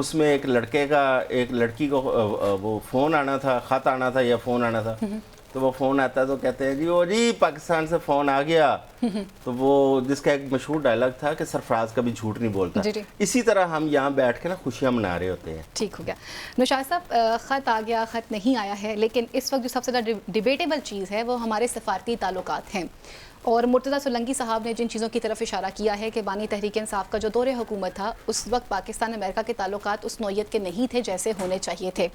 اس میں ایک لڑکی کو وہ فون آنا تھا، خط آنا تھا یا فون آنا تھا، تو وہ فون آتا ہے تو کہتے ہیں جی پاکستان سے فون آ گیا، تو وہ جس کا ایک مشہور ڈائلاگ تھا کہ سرفراز کبھی جھوٹ نہیں بولتا. اسی طرح ہم یہاں بیٹھ کے نا خوشیاں منا رہے ہوتے ہیں. ٹھیک ہو گیا. نوشاد صاحب، خط آ گیا، خط نہیں آیا ہے، لیکن اس وقت جو سب سے زیادہ ڈیبیٹیبل چیز ہے وہ ہمارے سفارتی تعلقات ہیں. اور مرتضیٰ سولنگی صاحب نے جن چیزوں کی طرف اشارہ کیا ہے کہ بانی تحریک انصاف کا جو دور حکومت تھا اس وقت پاکستان امریکہ کے تعلقات اس نوعیت کے نہیں تھے جیسے ہونے چاہیے تھے.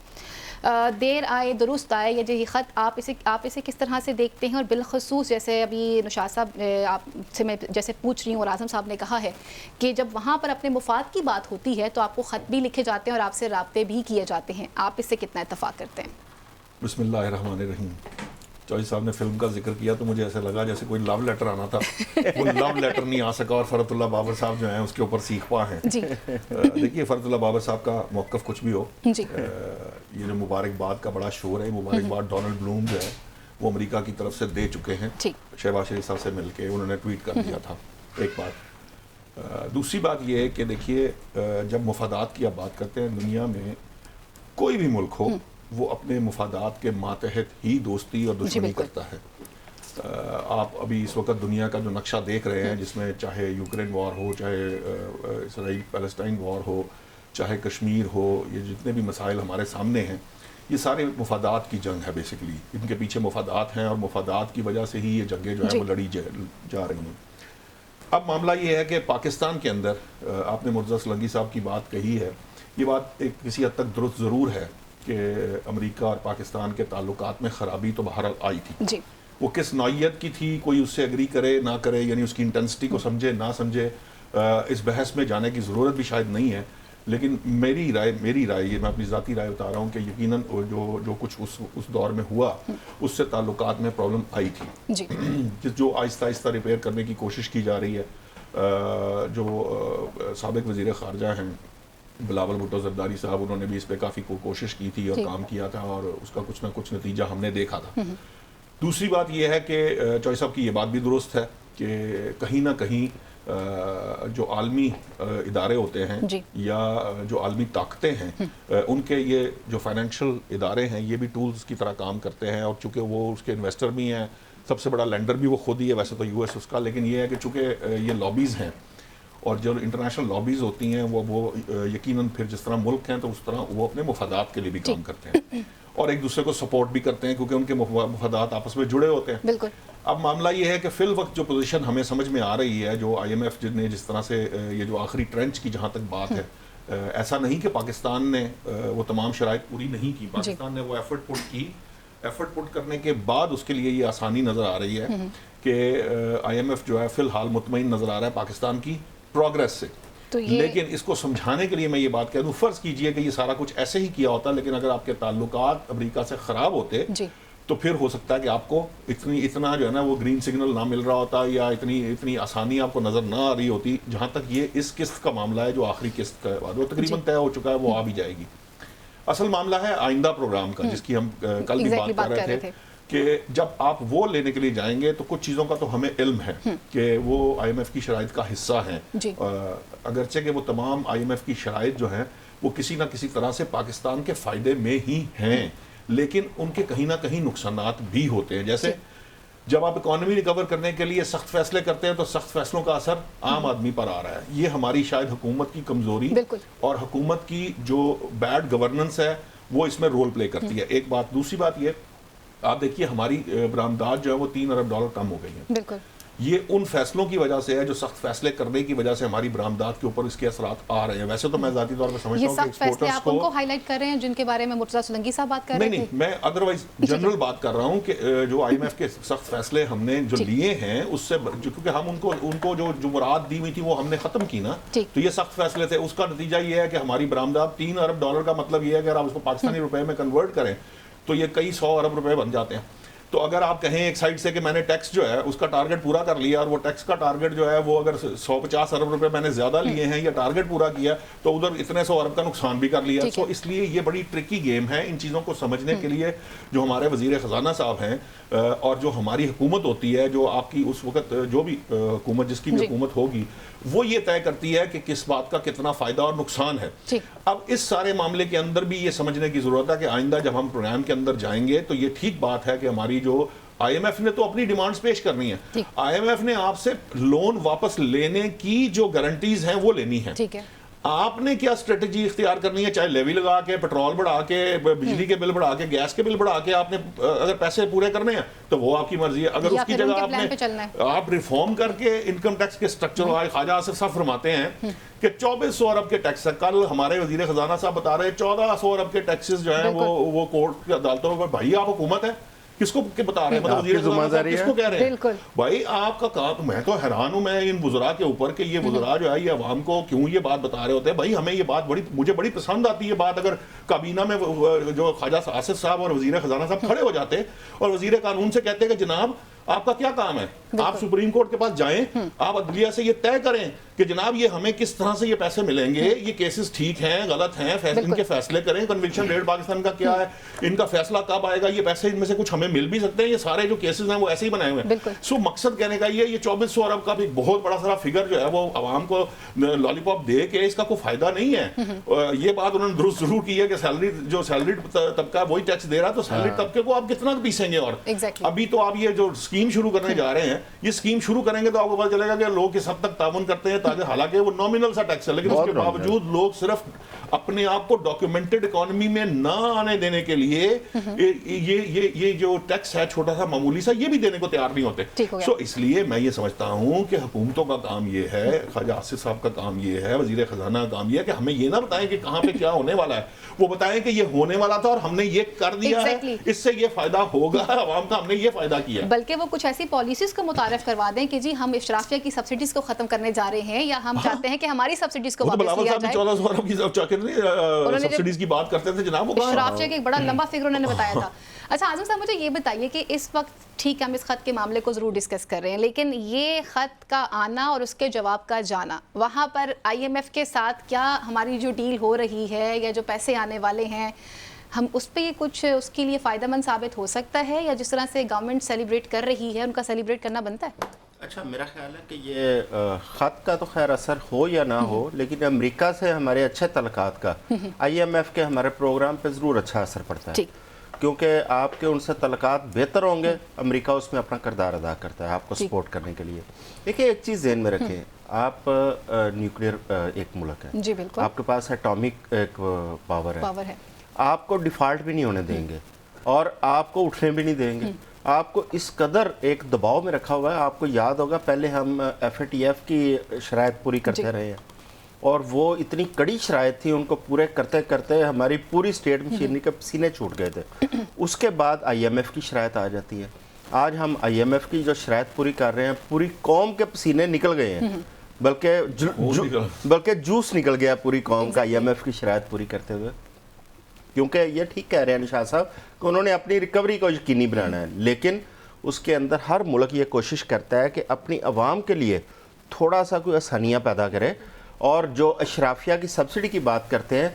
دیر آئے درست آئے، یہ جو خط آپ اسے کس طرح سے دیکھتے ہیں؟ اور بالخصوص جیسے ابھی نوشاد صاحب آپ سے میں جیسے پوچھ رہی ہوں اور اعظم صاحب نے کہا ہے کہ جب وہاں پر اپنے مفاد کی بات ہوتی ہے تو آپ کو خط بھی لکھے جاتے ہیں اور آپ سے رابطے بھی کیے جاتے ہیں، آپ اس سے کتنا اتفاق کرتے ہیں؟ بسم اللہ الرحمن الرحیم. چوہی صاحب نے فلم کا ذکر کیا تو مجھے ایسا لگا جیسے کوئی لو لیٹر آنا تھا. وہ لو لیٹر نہیں آ سکا اور فرحت اللہ بابر صاحب جو ہیں اس کے اوپر سیکھ پا ہیں. دیکھیے فرحت اللہ بابر صاحب کا موقف کچھ بھی ہو، یہ جو مبارکباد کا بڑا شور ہے، مبارکباد ڈونلڈ بلوم جو ہے وہ امریکہ کی طرف سے دے چکے ہیں. شہباز شریف صاحب سے مل کے انہوں نے ٹویٹ کر دیا تھا. ایک بات. دوسری بات یہ ہے کہ دیکھیے جب مفادات کی آپ بات کرتے ہیں، دنیا میں کوئی بھی ملک ہو وہ اپنے مفادات کے ماتحت ہی دوستی اور دشمنی کرتا ہے. آپ ابھی اس وقت دنیا کا جو نقشہ دیکھ رہے ہیں جس میں چاہے یوکرین وار ہو، چاہے اسرائیل پیلسٹائن وار ہو، چاہے کشمیر ہو، یہ جتنے بھی مسائل ہمارے سامنے ہیں یہ سارے مفادات کی جنگ ہے. بیسیکلی ان کے پیچھے مفادات ہیں اور مفادات کی وجہ سے ہی یہ جنگیں جو ہیں وہ لڑی جا رہی ہیں. اب معاملہ یہ ہے کہ پاکستان کے اندر آپ نے مرتضیٰ سولنگی صاحب کی بات کہی ہے، یہ بات ایک کسی حد تک درست ضرور ہے کہ امریکہ اور پاکستان کے تعلقات میں خرابی تو بہرحال آئی تھی. وہ کس نوعیت کی تھی کوئی اس سے اگری کرے نہ کرے، یعنی اس کی انٹینسٹی کو سمجھے نہ سمجھے، اس بحث میں جانے کی ضرورت بھی شاید نہیں ہے. لیکن میری رائے یہ میں اپنی ذاتی رائے بتا رہا ہوں کہ یقیناً جو کچھ اس دور میں ہوا اس سے تعلقات میں پرابلم آئی تھی، جو آہستہ آہستہ ریپیئر کرنے کی کوشش کی جا رہی ہے. جو سابق وزیر خارجہ ہیں بلاول بھٹو زرداری صاحب، انہوں نے بھی اس پہ کافی کوشش کی تھی اور کام کیا تھا اور اس کا کچھ نہ کچھ نتیجہ ہم نے دیکھا تھا. دوسری بات یہ ہے کہ چوہی صاحب کی یہ بات بھی درست ہے کہ کہیں نہ کہیں جو عالمی ادارے ہوتے ہیں یا جو عالمی طاقتیں ہیں ان کے یہ جو فائنینشل ادارے ہیں یہ بھی ٹولز کی طرح کام کرتے ہیں. اور چونکہ وہ اس کے انویسٹر بھی ہیں، سب سے بڑا لینڈر بھی وہ خود ہی ہے ویسے تو یو ایس اس کا، لیکن یہ ہے کہ چونکہ یہ لابیز ہیں اور جو انٹرنیشنل لابیز ہوتی ہیں وہ یقیناً پھر جس طرح ملک ہیں تو اس طرح وہ اپنے مفادات کے لیے بھی کام کرتے ہیں اور ایک دوسرے کو سپورٹ بھی کرتے ہیں کیونکہ ان کے مفادات آپس میں جڑے ہوتے ہیں. بالکل. اب معاملہ یہ ہے کہ فی الوقت جو پوزیشن ہمیں سمجھ میں آ رہی ہے، جو آئی ایم ایف نے جس طرح سے یہ جو آخری ٹرینچ کی جہاں تک بات ہے، ایسا نہیں کہ پاکستان نے وہ تمام شرائط پوری نہیں کی، پاکستان نے وہ ایفرٹ پٹ کرنے کے بعد اس کے لیے یہ آسانی نظر آ رہی ہے کہ آئی ایم ایف جو ہے فی الحال مطمئن نظر آ رہا ہے پاکستان کی پروگریس سے. لیکن اس کو سمجھانا کے لیے میں یہ بات کہہ دوں، فرض کیجئے کہ یہ سارا کچھ ایسے ہی کیا ہوتا، لیکن اگر آپ کے تعلقات امریکہ سے خراب ہوتے تو پھر ہو سکتا ہے کہ آپ کو اتنا جو ہے نا وہ گرین سگنل نہ مل رہا ہوتا یا اتنی آسانی آپ کو نظر نہ آ رہی ہوتی. جہاں تک یہ اس قسط کا معاملہ ہے جو آخری قسط کا ہے وہ تقریباً طے ہو چکا ہے، وہ آ بھی جائے گی. اصل معاملہ ہے آئندہ پروگرام کا جس کی ہم کل بھی بات کر رہے تھے کہ جب آپ وہ لینے کے لیے جائیں گے تو کچھ چیزوں کا تو ہمیں علم ہے کہ وہ آئی ایم ایف کی شرائط کا حصہ ہیں. اگرچہ کہ وہ تمام آئی ایم ایف کی شرائط جو ہیں وہ کسی نہ کسی طرح سے پاکستان کے فائدے میں ہی ہیں، لیکن ان کے کہیں نہ کہیں نقصانات بھی ہوتے ہیں. جیسے جب آپ اکانومی ریکور کرنے کے لیے سخت فیصلے کرتے ہیں تو سخت فیصلوں کا اثر عام آدمی پر آ رہا ہے. یہ ہماری شاید حکومت کی کمزوری اور حکومت کی جو بیڈ گورننس ہے وہ اس میں رول پلے کرتی ہے. ایک بات. دوسری بات یہ آپ دیکھیے ہماری برآمدات جو ہے وہ $3 ارب کم ہو گئی ہیں. بالکل. یہ ان فیصلوں کی وجہ سے ہے جو سخت فیصلے کرنے کی وجہ سے ہماری برآمدات کے اوپر اس کے اثرات آ رہے ہیں. ویسے تو میں ذاتی طور پر سمجھتا ہوں کہ ایکسپورٹرز کو آپ ان کو ہائی لائٹ کر رہے ہیں جن کے بارے میں مرتضیٰ سولنگی صاحب بات کر رہے تھے. نہیں میں ادروائز جنرل بات کر رہا ہوں کہ جو آئی ایم ایف کے سخت فیصلے ہم نے جو لیے ہیں اس سے کیونکہ ہم ان کو جو مراد دی ہوئی تھی وہ ہم نے ختم کی نا، تو یہ سخت فیصلے تھے. اس کا نتیجہ یہ ہے کہ ہماری برآمدات $3 ارب کا مطلب یہ ہے کہ اگر آپ اس کو پاکستانی روپے میں کنورٹ کریں تو یہ کئی 100 ارب روپے بن جاتے ہیں. تو اگر آپ کہیں ایک سائڈ سے کہ میں نے ٹیکس جو ہے اس کا ٹارگٹ پورا کر لیا اور وہ ٹیکس کا ٹارگٹ جو ہے وہ اگر 150 ارب روپے میں نے زیادہ لیے ہیں یا ٹارگٹ پورا کیا تو ادھر اتنے 100 ارب کا نقصان بھی کر لیا. سو اس لیے یہ بڑی ٹرکی گیم ہے. ان چیزوں کو سمجھنے کے لیے جو ہمارے وزیر خزانہ صاحب ہیں اور جو ہماری حکومت ہوتی ہے, جو آپ کی اس وقت جو بھی حکومت جس کی بھی حکومت ہوگی, وہ یہ طے کرتی ہے کہ کس بات کا کتنا فائدہ اور نقصان ہے. اب اس سارے معاملے کے اندر بھی یہ سمجھنے کی ضرورت ہے کہ آئندہ جب ہم پروگرام کے اندر جائیں گے تو یہ ٹھیک بات ہے کہ ہماری جو آئی ایم ایف نے تو اپنی ڈیمانڈز پیش کرنی ہے. آئی ایم ایف نے آپ سے لون واپس لینے کی جو گارنٹیز ہیں وہ لینی ہے. آپ نے کیا اسٹریٹجی اختیار کرنی ہے, چاہے لیوی لگا کے, پیٹرول بڑھا کے, بجلی کے بل بڑھا کے, گیس کے بل بڑھا کے آپ نے اگر پیسے پورے کرنے ہیں تو وہ آپ کی مرضی ہے. اگر اس کی جگہ آپ ریفارم کر کے انکم ٹیکس کے اسٹرکچر, خواجہ آصف صاحب فرماتے ہیں کہ 2400 ارب کے ٹیکس ہے. کل ہمارے وزیر خزانہ صاحب بتا رہے 1400 ارب کے ٹیکسز جو ہیں وہ کورٹ کی عدالتوں میں. بھائی آپ حکومت ہے, کس کو بتا رہے ہیں, مطلب وزیر خزانہ صاحب کس کو کہہ رہے ہیں؟ بھائی آپ کا کام, میں تو حیران ہوں میں ان وزراء کے اوپر کہ یہ وزراء جو ہے یہ عوام کو کیوں یہ بات بتا رہے ہوتے ہیں. بھائی ہمیں یہ بات مجھے بڑی پسند آتی ہے بات, اگر کابینہ میں جو خواجہ آصف صاحب اور وزیر خزانہ صاحب کھڑے ہو جاتے اور وزیر قانون سے کہتے کہ جناب آپ کا کیا کام ہے, آپ سپریم کورٹ کے پاس جائیں, آپ عدلیہ سے یہ طے کریں کہ جناب یہ ہمیں کس طرح سے یہ پیسے ملیں گے, یہ کیسز ٹھیک ہیں غلط ہیں, ان کے فیصلے کریں. کنوکشن ریٹ پاکستان کا کیا ہے, ان کا فیصلہ کب آئے گا, یہ پیسے ان میں سے کچھ ہمیں مل بھی سکتے ہیں, یہ سارے جو کیسز ہیں وہ ایسے ہی بنائے ہوئے ہیں. سو مقصد کہنے کا یہ 2400 ارب کا بھی بہت بڑا سارا فگر جو ہے وہ عوام کو لالی پاپ دے کے اس کا کوئی فائدہ نہیں ہے. یہ بات انہوں نے درست ضرور کی ہے کہ سیلریڈ طبقہ وہی ٹیکس دے رہا, تو سیلریڈ طبقے کو آپ کتنا پیسیں گے. اور ابھی تو آپ یہ جو اسکیم شروع کرنے جا رہے ہیں, یہ اسکیم شروع کریں گے تو آپ کو پتا چلے گا کہ لوگ کس حد تک تعاون کرتے ہیں, تاکہ حالانکہ وہ نامنل سا ٹیکس ہے لیکن اس کے باوجود لوگ صرف اپنے آپ کو ڈاکیومنٹڈ اکانومی میں نہ آنے دینے کے لیے یہ جو ٹیکس ہے چھوٹا سا معمولی سا, یہ بھی دینے کو تیار نہیں ہوتے. سو اس لیے میں یہ سمجھتا ہوں کہ حکومتوں کا کام یہ ہے, خواجہ آصف صاحب کا کام یہ ہے, وزیر خزانہ کا کام یہ ہے کہ ہمیں یہ نہ بتائیں کہ کہاں پہ کیا ہونے والا ہے, وہ بتائیں کہ یہ ہونے والا تھا اور ہم نے یہ کر دیا ہے, اس سے یہ فائدہ ہوگا عوام کا, ہم نے یہ فائدہ کیا. بلکہ وہ کچھ ایسی پالیسیز کو متعارف کروا دیں کہ جی ہم اشرافیہ کی سبسڈیز کو ختم کرنے جا رہے ہیں, یا ہم چاہتے ہیں کہ ہماری سبسڈیز کو واپس لیا جائے. 1400 ارب کی سبسڈیز کی بات کرتے تھے جناب, وہ اشرافیہ کے ایک بڑا لمبا فگر انہوں نے بتایا تھا. اچھا اعظم صاحب مجھے یہ بتائیے کہ اس وقت ٹھیک ہے ہم اس خط کے معاملے کو ضرور ڈسکس کر رہے ہیں, لیکن یہ خط کا آنا اور اس کے جواب کا جانا, وہاں پر آئی ایم ایف کے ساتھ کیا ہماری جو ڈیل ہو رہی ہے یا جو پیسے آنے والے ہیں, ہم اس پہ کچھ اس کے لیے فائدہ مند ثابت ہو سکتا ہے, یا جس طرح سے گورنمنٹ سیلیبریٹ کر رہی ہے ان کا سیلیبریٹ کرنا بنتا ہے؟ اچھا میرا خیال ہے کہ یہ خط کا تو خیر اثر ہو یا نہ ہو, لیکن امریکہ سے ہمارے اچھے تعلقات کا آئی ایم ایف کے ہمارے پروگرام پہ ضرور اچھا اثر پڑتا ہے, کیونکہ آپ کے ان سے تعلقات بہتر ہوں گے, امریکہ اس میں اپنا کردار ادا کرتا ہے آپ کو سپورٹ کرنے کے لیے. دیکھیں ایک چیز ذہن میں رکھیں, آپ نیوکلیئر ایک ملک ہے, جی بالکل, آپ کے پاس ایٹامک ایک پاور ہے, آپ کو ڈیفالٹ بھی نہیں ہونے دیں گے اور آپ کو اٹھنے بھی نہیں دیں گے. آپ کو اس قدر ایک دباؤ میں رکھا ہوا ہے. آپ کو یاد ہوگا پہلے ہم ایف اے ٹی ایف کی شرائط پوری کرتے رہے ہیں, اور وہ اتنی کڑی شرائط تھی, ان کو پورے کرتے کرتے ہماری پوری اسٹیٹ مشینری کے پسینے چھوٹ گئے تھے. اس کے بعد آئی ایم ایف کی شرائط آ جاتی ہے. آج ہم آئی ایم ایف کی جو شرائط پوری کر رہے ہیں, پوری قوم کے پسینے نکل گئے ہیں, بلکہ جوس نکل گیا پوری قوم کا آئی ایم ایف کی شرائط پوری کرتے ہوئے. کیونکہ یہ ٹھیک کہہ رہے ہیں نشاط صاحب کہ انہوں نے اپنی ریکوری کو یقینی بنانا ہے, لیکن اس کے اندر ہر ملک یہ کوشش کرتا ہے کہ اپنی عوام کے لیے تھوڑا سا کوئی آسانیاں پیدا کرے. اور جو اشرافیہ کی سبسڈی کی بات کرتے ہیں,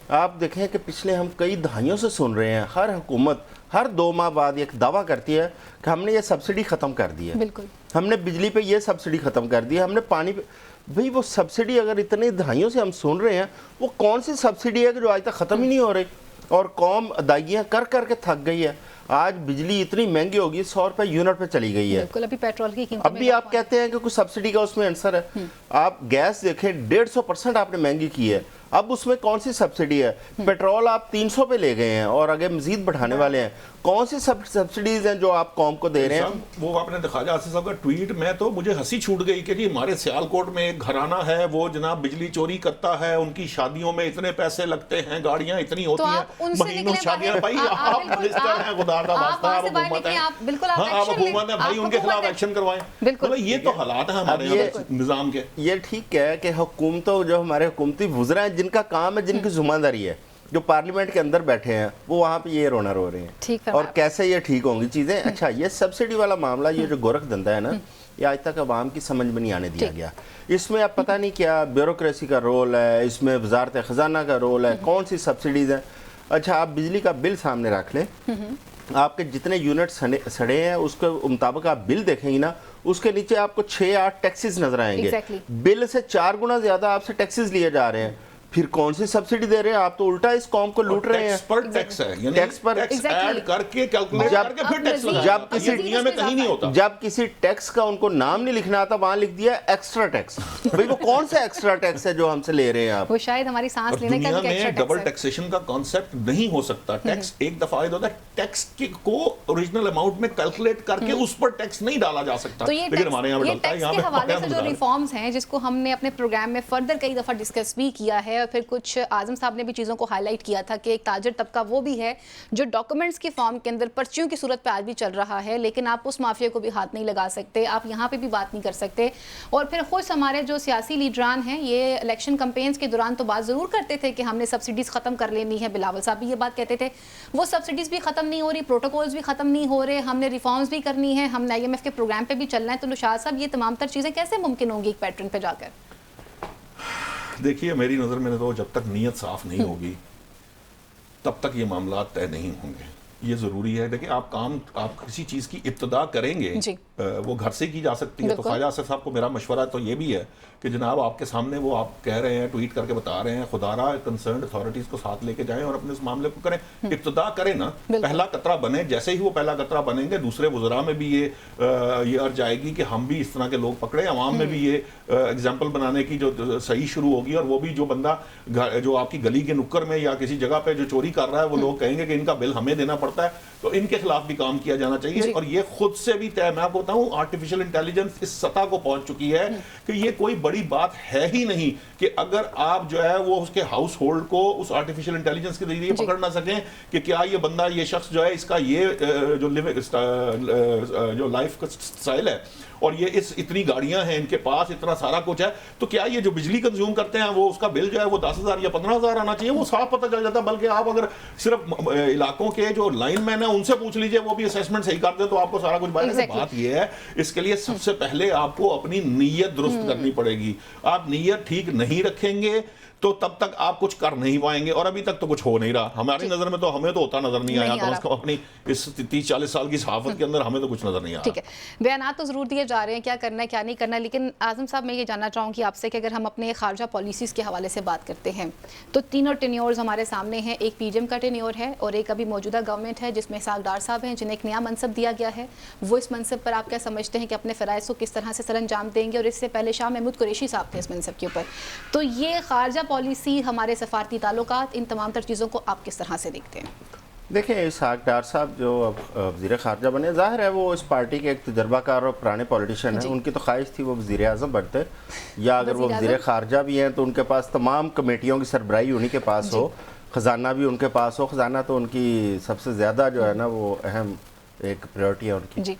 آپ دیکھیں کہ پچھلے ہم کئی دہائیوں سے سن رہے ہیں, ہر حکومت ہر 2 ماہ بعد ایک دعویٰ کرتی ہے کہ ہم نے یہ سبسڈی ختم کر دی ہے, بالکل ہم نے بجلی پہ یہ سبسڈی ختم کر دی ہے, ہم نے پانی پہ. بھئی وہ سبسڈی اگر اتنے دہائیوں سے ہم سن رہے ہیں, وہ کون سی سبسڈی ہے کہ جو آج تک ختم ہی نہیں ہو رہی, اور قوم ادائیگیاں کر کر کے تھک گئی ہے. آج بجلی اتنی مہنگی ہوگی, 100 روپے یونٹ پہ چلی گئی ہے. بالکل, ابھی پیٹرول کی قیمت, اب بھی آپ کہتے ہیں کہ کوئی سبسڈی کا اس میں عنصر ہے. آپ گیس دیکھیں 150% آپ نے مہنگی کی ہے, اب اس میں کون سی سبسڈی ہے؟ پیٹرول آپ 300 پہ لے گئے ہیں اور آگے مزید بڑھانے والے ہیں. کون سی سبسڈیز ہیں جو آپ قوم کو دے رہے ہیں؟ وہ آپ نے خواجہ آصف صاحب کا ٹویٹ میں تو مجھے ہنسی چھوٹ گئی کہ جی ہمارے سیالکوٹ میں ایک گھرانہ ہے, وہ جناب بجلی چوری کرتا ہے, ان کی شادیوں میں اتنے پیسے لگتے ہیں, گاڑیاں اتنی ہوتی ہیں, مہینوں شادیاں. بھائی آپ منسٹر ہیں, خدا کا واسطہ آپ حکومت ہیں, ہاں آپ حکومت ہیں, بھائی ان کے خلاف ایکشن کروائیں. بالکل یہ تو حالات ہیں ہمارے نظام کے. یہ ٹھیک ہے کہ حکومتوں جو ہمارے حکومتی وزراء ہیں, جن کا کام ہے, جن کی ذمہ داری ہے, جو پارلیمنٹ کے اندر بیٹھے ہیں وہ وہاں پہ یہ رونا رو رہے ہیں اور کیسے یہ ٹھیک ہوں گی چیزیں. اچھا یہ سبسڈی والا معاملہ, یہ جو گورکھ دھندا ہے نا, یہ آج تک عوام کی سمجھ میں نہیں آنے دیا گیا. اس میں اب پتہ نہیں کیا بیوروکریسی کا رول ہے, اس میں وزارت خزانہ کا رول ہے, کون سی سبسڈیز ہیں. اچھا آپ بجلی کا بل سامنے رکھ لیں, آپ کے جتنے یونٹ سڑے ہیں اس کے مطابق آپ بل دیکھیں گی نا, اس کے نیچے آپ کو 6-8 ٹیکسز نظر آئیں گے. بل سے 4 گنا زیادہ آپ سے ٹیکسز لیے جا رہے ہیں. پھر کون سی سبسڈی دے رہے ہیں آپ؟ تو الٹا اس قوم کو لوٹ رہے ہیں. ٹیکس پر ٹیکس ہے, یعنی ٹیکس پر ٹیکس ایڈ کر کے کیلکولیٹ کر کے پھر ٹیکس لگایا. جب کسی دنیا میں کہیں نہیں ہوتا. جب کسی ٹیکس کا ان کو نام نہیں لکھنا آتا, وہاں لکھ دیا ایکسٹرا ٹیکس. بھئی وہ کون سا ایکسٹرا ٹیکس ہے جو ہم سے لے رہے ہیں آپ؟ وہ شاید ہماری سانس لینے کا دنیا میں ڈبل ٹیکسیشن کا کانسیپٹ نہیں ہو سکتا. ٹیکس ایک دفعہ ہوتا ہے, ٹیکس کو اوریجنل اماؤنٹ میں کیلکولیٹ کر کے اس پر ٹیکس نہیں ڈالا جا سکتا. لیکن ہمارے یہاں ڈلتا ہے. یہاں پہ حوالے سے جو ریفارمز ہیں جس کو ہم نے اپنے پروگرام میں فردر کئی دفعہ ڈسکس بھی کیا ہے, اور پھر کچھ اعظم صاحب نے بھی چیزوں کو ہائی لائٹ کیا تھا کہ ایک تاجر طبقہ وہ بھی ہے جو ڈاکومنٹس کی فارم کے اندر پرچیوں کی صورت پہ آج بھی چل رہا ہے, لیکن آپ اس مافیا کو بھی ہاتھ نہیں لگا سکتے, آپ یہاں پہ بھی بات نہیں کر سکتے. اور پھر خود ہمارے جو سیاسی لیڈران ہیں یہ الیکشن کمپینز کے دوران تو بات ضرور کرتے تھے کہ ہم نے سبسڈیز ختم کر لینی ہے. بلاول صاحب بھی یہ بات کہتے تھے. وہ سبسڈیز بھی ختم نہیں ہو رہی, پروٹوکولز بھی ختم نہیں ہو رہے, ہم نے ریفارمز بھی کرنی ہے, ہم نے IMF کے پروگرام پہ بھی چلنا ہے. تو نشاط صاحب یہ تمام تر چیزیں کیسے ممکن ہوں گی ایک پیٹرن پہ جا کر؟ دیکھیے میری نظر میں تو جب تک نیت صاف نہیں ہوگی تب تک یہ معاملات طے نہیں ہوں گے. یہ ضروری ہے. دیکھیں آپ کسی چیز کی ابتدا کریں گے وہ گھر سے کی جا سکتی ہے. تو خواجہ آصف صاحب کو میرا مشورہ تو یہ بھی ہے کہ جناب آپ کے سامنے وہ آپ کہہ رہے ہیں, ٹویٹ کر کے بتا رہے ہیں, خدا را کنسرنڈ اتھارٹیز کو ساتھ لے کے جائیں اور اپنے اس معاملے کو کریں. ابتدا کریں نا, پہلا قطرہ بنے. جیسے ہی وہ پہلا قطرہ بنیں گے دوسرے وزراء میں بھی یہ عرض جائے گی کہ ہم بھی اس طرح کے لوگ پکڑیں. عوام میں بھی یہ ایگزامپل بنانے کی جو صحیح شروع ہوگی, اور وہ بھی جو بندہ جو آپ کی گلی کے نکر میں یا کسی جگہ پہ جو چوری کر رہا ہے وہ لوگ کہیں گے کہ ان کا بل ہمیں دینا پڑتا ہے, تو ان کے خلاف بھی کام کیا جانا چاہیے. اور یہ خود سے بھی طے, میں آپ کو بتاؤں آرٹیفیشل انٹیلیجنس اس سطح کو پہنچ چکی ہے کہ یہ کوئی بڑی بات ہے ہی نہیں کہ اگر آپ جو ہے وہ اس کے ہاؤس ہولڈ کو اس آرٹیفیشل انٹیلیجنس کے ذریعے پکڑ نہ سکیں کہ کیا یہ بندہ, یہ شخص جو ہے اس کا یہ جو لائف کا سٹائل ہے اور یہ اتنی گاڑیاں ہیں ان کے پاس, اتنا سارا کچھ ہے, تو کیا یہ جو بجلی کنزیوم کرتے ہیں وہ اس کا بل جو ہے وہ 10,000 یا 15,000 آنا چاہیے؟ وہ صاف پتہ چل جاتا. بلکہ آپ اگر صرف علاقوں کے جو لائن مین ہیں ان سے پوچھ لیجئے, وہ بھی اسیسمنٹ صحیح کر دیں تو آپ کو سارا کچھ باہر. بات یہ ہے اس کے لیے سب سے پہلے آپ کو اپنی نیت درست کرنی پڑے گی. آپ نیت ٹھیک نہیں رکھیں گے تو تب تک آپ کچھ کر نہیں پائیں گے, اور ابھی تک تو کچھ ہو نہیں رہا. ہماری نظر میں تو ہمیں تو ہوتا نظر نہیں آیا, کم از کم اپنی اس 30-40 سال کی صحافت کے اندر ہمیں تو کچھ نظر نہیں آیا. ٹھیک ہے, بیانات تو ضرور دیے جا رہے ہیں کیا کرنا ہے کیا نہیں کرنا, لیکن اعظم صاحب میں یہ جاننا چاہوں گی آپ سے کہ اگر ہم اپنے خارجہ پالیسیز کے حوالے سے بات کرتے ہیں تو تینوں ٹینیورز ہمارے سامنے ہیں. ایک PGM کا ٹینیور ہے اور ایک ابھی موجودہ گورنمنٹ ہے جس میں اسحاق ڈار صاحب ہیں جنہیں ایک نیا منصب دیا گیا ہے. وہ اس منصب پر آپ کیا سمجھتے ہیں کہ اپنے فرائض کو کس طرح سے سر انجام دیں گے؟ اور اس سے پہلے شاہ محمود قریشی صاحب تھے اس منصب کے اوپر. تو یہ خارجہ پالیسی, ہمارے سفارتی تعلقات, ان تمام تر چیزوں کو آپ کس طرح سے دیکھتے ہیں؟ دیکھیں اسحاق ڈار صاحب جو اب وزیر خارجہ بنے, ظاہر ہے وہ اس پارٹی کے ایک تجربہ کار اور پرانے پولیٹیشین ہیں. ان کی تو خواہش تھی وہ وزیر اعظم بنتے, یا اگر وہ وزیر خارجہ بھی ہیں تو ان کے پاس تمام کمیٹیوں کی سربراہی انہی کے پاس ہو, خزانہ بھی ان کے پاس ہو. خزانہ تو ان کی سب سے زیادہ جو ہے نا وہ اہم ایک پریورٹی ہے ان کی.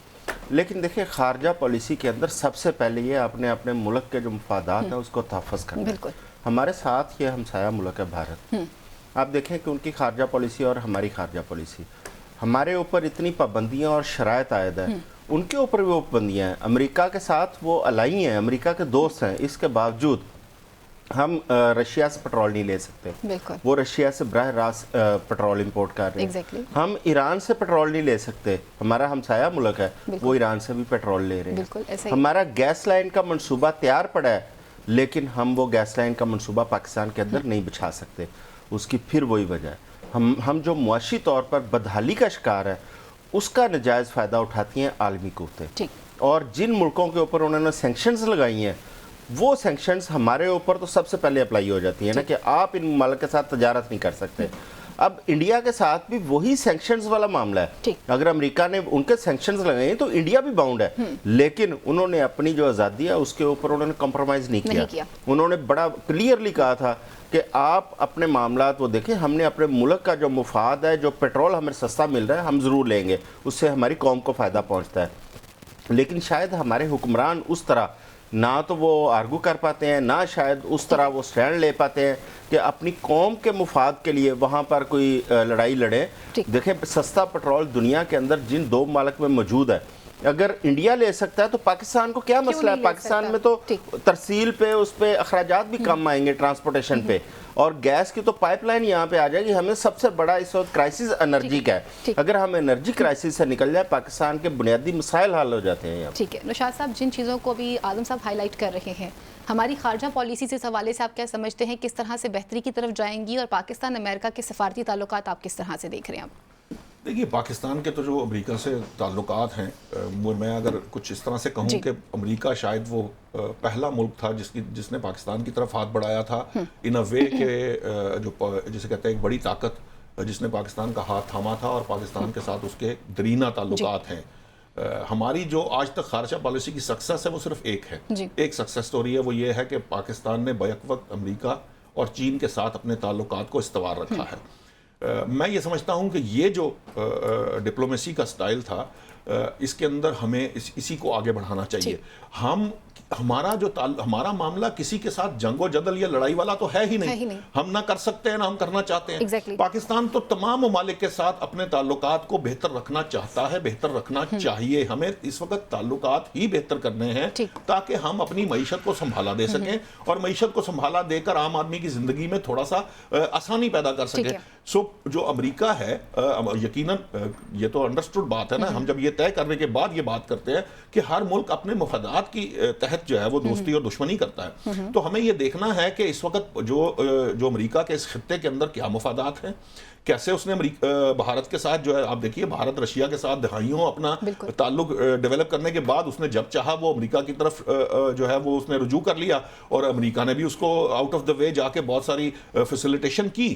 لیکن دیکھیں خارجہ پالیسی کے اندر سب سے پہلے یہ اپنے ملک کے جو مفادات ہیں اس کو تحفظ کرنا. ہمارے ساتھ یہ ہمسایہ ملک ہے بھارت. آپ دیکھیں کہ ان کی خارجہ پالیسی اور ہماری خارجہ پالیسی, ہمارے اوپر اتنی پابندیاں اور شرائط عائد ہیں, ان کے اوپر بھی وہ پابندیاں ہیں. امریکہ کے ساتھ وہ الائی ہیں, امریکہ کے دوست ہیں, اس کے باوجود ہم رشیا سے پٹرول نہیں لے سکتے. وہ رشیا سے براہ راست پٹرول امپورٹ کر رہے ہیں. ہم ایران سے پٹرول نہیں لے سکتے, ہمارا ہمسایہ ملک ہے, وہ ایران سے بھی پٹرول لے رہے ہیں. ہمارا گیس لائن کا منصوبہ تیار پڑا ہے لیکن ہم وہ گیس لائن کا منصوبہ پاکستان کے اندر نہیں بچھا سکتے. اس کی پھر وہی وجہ ہے, ہم جو معاشی طور پر بدحالی کا شکار ہے اس کا نجائز فائدہ اٹھاتی ہیں عالمی قوتیں. اور جن ملکوں کے اوپر انہوں نے سینکشنز لگائی ہیں وہ سینکشنز ہمارے اوپر تو سب سے پہلے اپلائی ہو جاتی ہیں نا کہ آپ ان ممالک کے ساتھ تجارت نہیں کر سکتے. اب انڈیا کے ساتھ بھی وہی سینکشنز والا معاملہ ہے. اگر امریکہ نے ان کے سینکشنز لگائے ہیں تو انڈیا بھی باؤنڈ ہے, لیکن انہوں نے اپنی جو آزادی ہے اس کے اوپر انہوں نے کمپرومائز نہیں کیا. انہوں نے بڑا کلیئرلی کہا تھا کہ آپ اپنے معاملات وہ دیکھیں, ہم نے اپنے ملک کا جو مفاد ہے, جو پیٹرول ہمیں سستا مل رہا ہے ہم ضرور لیں گے, اس سے ہماری قوم کو فائدہ پہنچتا ہے. لیکن شاید ہمارے حکمران اس طرح نہ تو وہ آرگو کر پاتے ہیں, نہ شاید اس طرح وہ سٹینڈ لے پاتے ہیں کہ اپنی قوم کے مفاد کے لیے وہاں پر کوئی لڑائی لڑے. دیکھیں سستا پٹرول دنیا کے اندر جن 2 ممالک میں موجود ہے, اگر انڈیا لے سکتا ہے تو پاکستان کو کیا مسئلہ ہے؟ پاکستان میں تو ترسیل پہ اس پہ اخراجات بھی کم آئیں گے, ٹرانسپورٹیشن پہ, اور گیس کی تو پائپ لائن یہاں پہ آ جائے گی. ہمیں سب سے بڑا اس وقت کرائسس انرجی کا ہے. اگر ہم انرجی کرائسس سے نکل جائے پاکستان کے بنیادی مسائل حل ہو جاتے ہیں. ٹھیک ہے نوشاد صاحب, جن چیزوں کو بھی اعظم صاحب ہائی لائٹ کر رہے ہیں, ہماری خارجہ پالیسی سے اس حوالے سے آپ کیا سمجھتے ہیں, کس طرح سے بہتری کی طرف جائیں گی, اور پاکستان امریکہ کے سفارتی تعلقات آپ کس طرح سے دیکھ رہے ہیں؟ دیکھیے پاکستان کے تو جو امریکہ سے تعلقات ہیں, میں اگر کچھ اس طرح سے کہوں کہ امریکہ شاید وہ پہلا ملک تھا جس نے پاکستان کی طرف ہاتھ بڑھایا تھا ان اے وے کہ جو جسے کہتے ہیں ایک بڑی طاقت جس نے پاکستان کا ہاتھ تھاما تھا, اور پاکستان کے ساتھ اس کے درینہ تعلقات ہیں. ہماری جو آج تک خارجہ پالیسی کی سکسس ہے وہ صرف ایک ہے, ایک سکسس سٹوری ہے, وہ یہ ہے کہ پاکستان نے بیک وقت امریکہ اور چین کے ساتھ اپنے تعلقات کو استوار رکھا ہے. میں یہ سمجھتا ہوں کہ یہ جو ڈپلومیسی کا سٹائل تھا, اس کے اندر ہمیں اسی کو آگے بڑھانا چاہیے. ہمارا معاملہ کسی کے ساتھ جنگ و جدل یا لڑائی والا تو ہے ہی نہیں. ہم نہ کر سکتے ہیں نہ ہم کرنا چاہتے ہیں. پاکستان تو تمام ممالک کے ساتھ اپنے تعلقات کو بہتر رکھنا چاہتا ہے, بہتر رکھنا چاہیے. ہمیں اس وقت تعلقات ہی بہتر کرنے ہیں تاکہ ہم اپنی معیشت کو سنبھالا دے سکیں, اور معیشت کو سنبھالا دے کر عام آدمی کی زندگی میں تھوڑا سا آسانی پیدا کر سکیں. سو جو امریکہ ہے, یقیناً یہ تو انڈرسٹوڈ بات ہے نا, ہم جب یہ طے کرنے کے بعد یہ بات کرتے ہیں کہ ہر ملک اپنے مفادات کی تحت جو ہے وہ دوستی اور دشمنی کرتا ہے, تو ہمیں یہ دیکھنا ہے کہ اس وقت جو امریکہ کے اس خطے کے اندر کیا مفادات ہیں, کیسے اس نے بھارت کے ساتھ جو ہے, آپ دیکھیے بھارت رشیا کے ساتھ دہائیوں اپنا تعلق ڈیولپ کرنے کے بعد اس نے جب چاہا وہ امریکہ کی طرف جو ہے وہ اس نے رجوع کر لیا, اور امریکہ نے بھی اس کو آؤٹ آف دا وے جا کے بہت ساری فیسیلیٹیشن کی.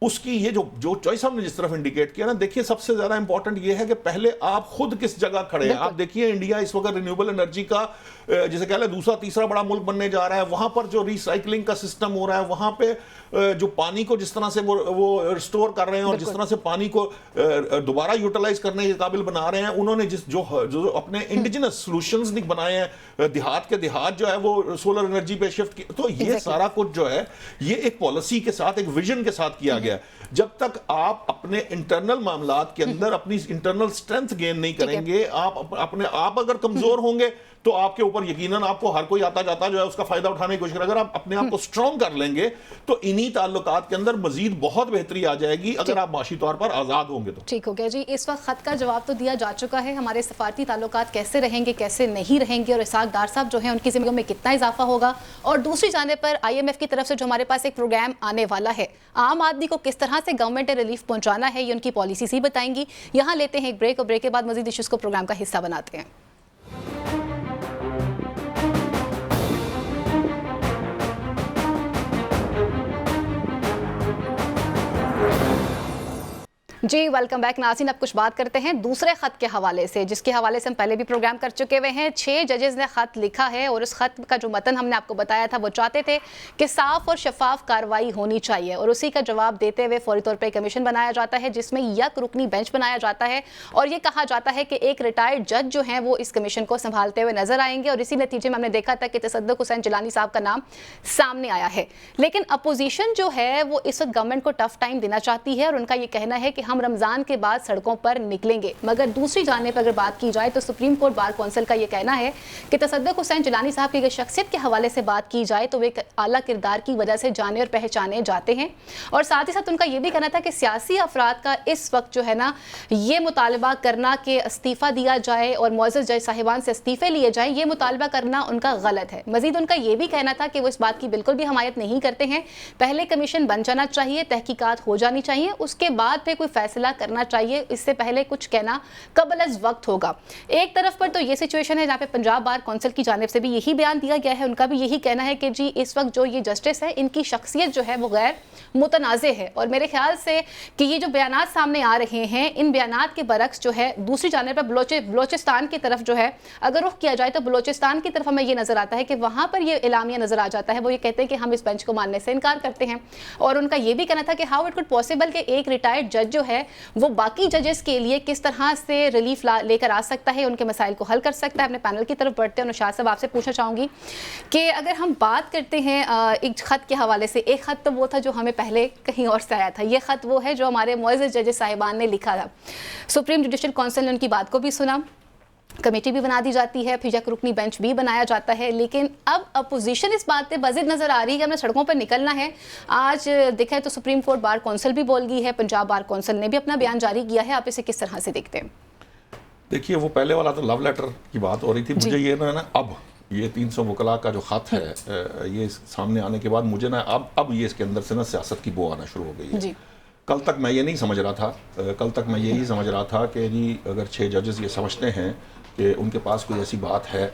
اس کی یہ جو چوائس ہم نے جس طرف انڈیکیٹ کیا نا, دیکھیے سب سے زیادہ امپورٹنٹ یہ ہے کہ پہلے آپ خود کس جگہ کھڑے ہیں. آپ دیکھیے انڈیا اس وقت رینیوبل انرجی کا جسے کہہ لیں دوسرا تیسرا بڑا ملک بننے جا رہا ہے. وہاں پر جو ریسائکلنگ کا سسٹم ہو رہا ہے, وہاں پہ جو پانی کو جس طرح سے وہ ریسٹور کر رہے ہیں, اور جس طرح سے پانی کو دوبارہ یوٹیلائز کرنے کے قابل بنا رہے ہیں, انہوں نے جو اپنے انڈیجنس سولوشنز بنائے ہیں, دیہات کے دیہات جو ہے وہ سولر انرجی پہ شفٹ کی. تو یہ سارا کچھ جو ہے یہ ایک پالیسی کے ساتھ, ایک ویژن کے ساتھ کیا گیا. جب تک آپ اپنے انٹرنل معاملات کے اندر اپنی انٹرنل سٹرینتھ گین نہیں کریں گے, آپ اگر کمزور ہوں گے تو آپ کے اوپر یقیناً آپ کو ہر کوئی آتا جاتا جو ہے اس کا فائدہ اٹھانے کی کوشش کرے. اگر آپ اپنے آپ کو سٹرونگ کر لیں گے تو انہی تعلقات کے اندر مزید بہت بہتری آ جائے گی, اگر آپ معاشی طور پر آزاد ہوں گے تو. ٹھیک ہو گیا جی. اس وقت خط کا جواب تو دیا جا چکا ہے, ہمارے سفارتی تعلقات کیسے رہیں گے کیسے نہیں رہیں گے, اور اسحاق ڈار صاحب جو ہیں ان کی ذمہ میں کتنا اضافہ ہوگا, اور دوسری جانب پر IMF کی طرف سے جو ہمارے پاس ایک پروگرام آنے والا ہے, عام آدمی کو کس طرح سے گورنمنٹ ریلیف پہنچانا ہے, یہ ان کی پالیسیز ہی بتائیں گی. یہاں لیتے ہیں ایک بریک, اور بریک کے بعد مزید ایشوز کو پروگرام کا حصہ بناتے ہیں. جی ویلکم بیک ناظرین. اب کچھ بات کرتے ہیں دوسرے خط کے حوالے سے, جس کے حوالے سے ہم پہلے بھی پروگرام کر چکے ہوئے ہیں. 6 ججز نے خط لکھا ہے, اور اس خط کا جو متن ہم نے آپ کو بتایا تھا وہ چاہتے تھے کہ صاف اور شفاف کارروائی ہونی چاہیے, اور اسی کا جواب دیتے ہوئے فوری طور پر کمیشن بنایا جاتا ہے جس میں یک رکنی بینچ بنایا جاتا ہے, اور یہ کہا جاتا ہے کہ ایک ریٹائرڈ جج جو ہیں وہ اس کمیشن کو سنبھالتے ہوئے نظر آئیں گے. اور اسی نتیجے میں ہم نے دیکھا تھا کہ تصدق حسین جیلانی صاحب کا نام سامنے آیا ہے. لیکن اپوزیشن جو ہے وہ اس وقت گورنمنٹ کو ٹف ٹائم دینا چاہتی ہے, اور ان کا یہ کہنا ہے کہ ہم رمضان کے بعد سڑکوں پر نکلیں گے. مگر دوسری جانب پر اگر بات کی جائے تو سپریم کورٹ بار کونسل کا یہ کہنا ہے کہ تصدق حسین جیلانی صاحب کی شخصیت کے حوالے سے بات کی جائے تو وہ ایک اعلیٰ کردار کی وجہ سے جانے اور پہچانے جاتے ہیں. اور ساتھ ہی ساتھ ان کا یہ بھی کہنا تھا کہ سیاسی افراد کا اس وقت جو ہے نا یہ مطالبہ کرنا کہ استعفیٰ دیا جائے اور معزز جج صاحبان سے استعفے لیے جائیں, یہ مطالبہ کرنا ان کا غلط ہے. مزید ان کا یہ بھی کہنا تھا کہ وہ اس بات کی بالکل بھی حمایت نہیں کرتے ہیں. پہلے کمیشن بن جانا چاہیے, تحقیقات ہو جانی چاہیے, اس کے بعد پہ کوئی فیصلہ کرنا چاہیے, اس سے پہلے کچھ کہنا قبل از وقت ہوگا. ایک طرف پر تو یہ سچویشن ہے جہاں پہ پنجاب بار کونسل کی جانب سے بھی یہی بیان دیا گیا ہے, ان کا بھی یہی کہنا ہے کہ جی اس وقت جو یہ جسٹس ہے ان کی شخصیت جو ہے وہ غیر متنازع ہے. اور میرے خیال سے کہ یہ جو بیانات سامنے آ رہے ہیں, ان بیانات کے برعکس جو ہے دوسری جانب پر بلوچستان کی طرف جو ہے اگر رخ کیا جائے تو بلوچستان کی طرف ہمیں یہ نظر آتا ہے کہ وہاں پر یہ اعلامیہ نظر آ جاتا ہے. وہ یہ کہتے ہیں کہ ہم اس بینچ کو ماننے سے انکار کرتے ہیں, اور ان کا یہ بھی کہنا تھا کہ ہاؤ اٹ کوڈ پاسبل کہ ایک ریٹائرڈ جج جو ہے وہ باقی ججز کے لیے کس طرح سے ریلیف لے کر آ سکتا ہے, ان کے مسائل کو حل کر سکتا ہے. اپنے پینل کی طرف بڑھتے ہیں. نوشاد صاحب آپ سے پوچھنا چاہوں گی کہ اگر ہم بات کرتے ہیں ایک خط کے حوالے سے, ایک خط تو وہ تھا جو ہمیں پہلے کہیں اور سے آیا تھا, یہ خط وہ ہے جو ہمارے معزز ججز صاحبان نے لکھا تھا. سپریم جوڈیشل کونسل نے ان کی بات کو بھی سنا, کمیٹی بھی بنا دی جاتی ہے, پھر یک رکنی بینچ بھی بنایا جاتا ہے, لیکن اب اپوزیشن اس بات پہ بضد نظر آ رہی ہے کہ ہمیں سڑکوں پر نکلنا ہے. آج دیکھیں تو سپریم کورٹ بار کونسل بھی بول گئی ہے, پنجاب بار کونسل نے بھی اپنا بیان جاری کیا ہے. آپ اسے کس طرح سے دیکھتے ہیں؟ دیکھیے وہ پہلے والا تو لو لیٹر کی بات ہو رہی تھی, مجھے یہ نا اب یہ 300 وکلاء کا جو خط ہے یہ سامنے آنے کے بعد مجھے نا اب یہ اس کے اندر سے نا سیاست کی بو آنا شروع ہو گئی ہے. کل تک میں یہ نہیں سمجھ رہا تھا, کل تک میں یہی سمجھ رہا تھا کہ جی اگر 6 ججز یہ سمجھتے ہیں کہ ان کے پاس کوئی ایسی بات ہے,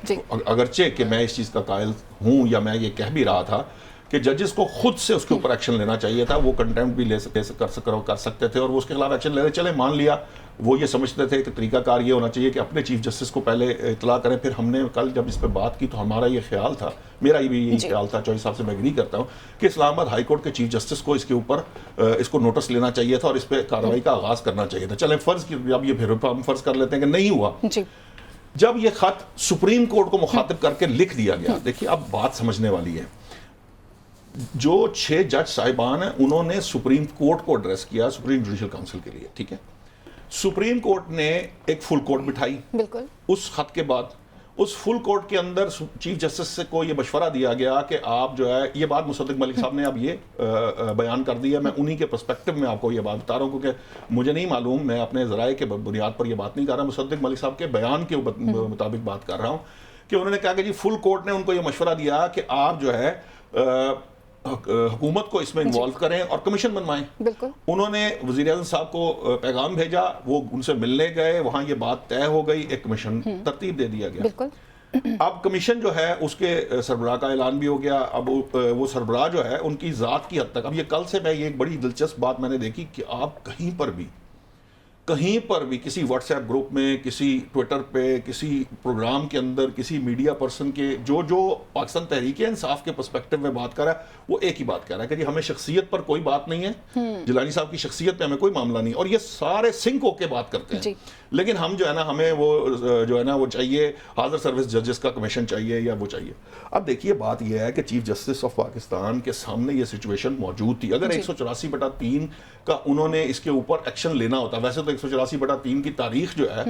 اگرچہ کہ میں اس چیز کا قائل ہوں یا میں یہ کہہ بھی رہا تھا کہ ججز کو خود سے اس کے اوپر ایکشن لینا چاہیے تھا, وہ کنٹیمپٹ بھی کر سکتے تھے اور وہ اس کے خلاف ایکشن لے رہے. چلے مان لیا وہ یہ سمجھتے تھے کہ طریقہ کار یہ ہونا چاہیے کہ اپنے چیف جسٹس کو پہلے اطلاع کریں. پھر ہم نے کل جب اس پہ بات کی تو ہمارا یہ خیال تھا, میرا بھی یہی خیال تھا, چوہدری صاحب سے میں ایگری کرتا ہوں کہ اسلام آباد ہائی کورٹ کے چیف جسٹس کو اس کے اوپر اس کو نوٹس لینا چاہیے تھا اور اس پہ کارروائی کا آغاز کرنا چاہیے تھا. چلیں فرض کی اب یہ پھر ہم فرض کر لیتے ہیں کہ نہیں ہوا. جب یہ خط سپریم کورٹ کو مخاطب کر کے لکھ دیا گیا, دیکھیے اب بات سمجھنے والی ہے. جو 6 جج صاحبان ہیں انہوں نے سپریم کورٹ کو ایڈریس کیا, سپریم جوڈیشل کاؤنسل کے لیے, ٹھیک ہے. سپریم کورٹ نے ایک فل کورٹ بٹھائی. بالکل. اس خط کے بعد اس فل کورٹ کے اندر چیف جسٹس سے کو یہ مشورہ دیا گیا کہ آپ جو ہے, یہ بات مصدق ملک صاحب نے اب یہ بیان کر دی ہے, میں انہی کے پرسپیکٹو میں آپ کو یہ بات بتا رہا ہوں کیونکہ مجھے نہیں معلوم, میں اپنے ذرائع کے بنیاد پر یہ بات نہیں کر رہا, مصدق ملک صاحب کے بیان کے مطابق بات کر رہا ہوں کہ انہوں نے کہا کہ جی فل کورٹ نے ان کو یہ مشورہ دیا کہ آپ جو ہے حکومت کو اس میں انوالو کریں اور کمیشن بنوائیں. بالکل. انہوں نے وزیر اعظم صاحب کو پیغام بھیجا, وہ ان سے ملنے گئے, وہاں یہ بات طے ہو گئی, ایک کمیشن ترتیب دے دیا گیا. بالکل. اب کمیشن جو ہے اس کے سربراہ کا اعلان بھی ہو گیا. اب وہ سربراہ جو ہے ان کی ذات کی حد تک, اب یہ کل سے میں یہ ایک بڑی دلچسپ بات میں نے دیکھی کہ آپ کہیں پر بھی کسی واٹس ایپ گروپ میں, کسی ٹویٹر پہ, کسی پروگرام کے اندر, کسی میڈیا پرسن کے جو پاکستان تحریک انصاف کے پرسپیکٹو میں بات کر رہا ہے وہ ایک ہی بات کہہ رہا ہے کہ جی ہمیں شخصیت پر کوئی بات نہیں ہے, جیلانی صاحب کی شخصیت پہ ہمیں کوئی معاملہ نہیں, اور یہ سارے سنک ہو کے بات کرتے ہیں. لیکن ہم جو ہے نا ہمیں وہ جو ہے نا وہ چاہیے حاضر سروس ججز کا کمیشن چاہیے یا وہ چاہیے. اب دیکھیے بات یہ ہے کہ چیف جسٹس آف پاکستان کے سامنے یہ سچویشن موجود تھی. اگر 184/3 کا انہوں نے اس کے اوپر ایکشن لینا ہوتا, ویسے تو 184/3 کی تاریخ جو ہے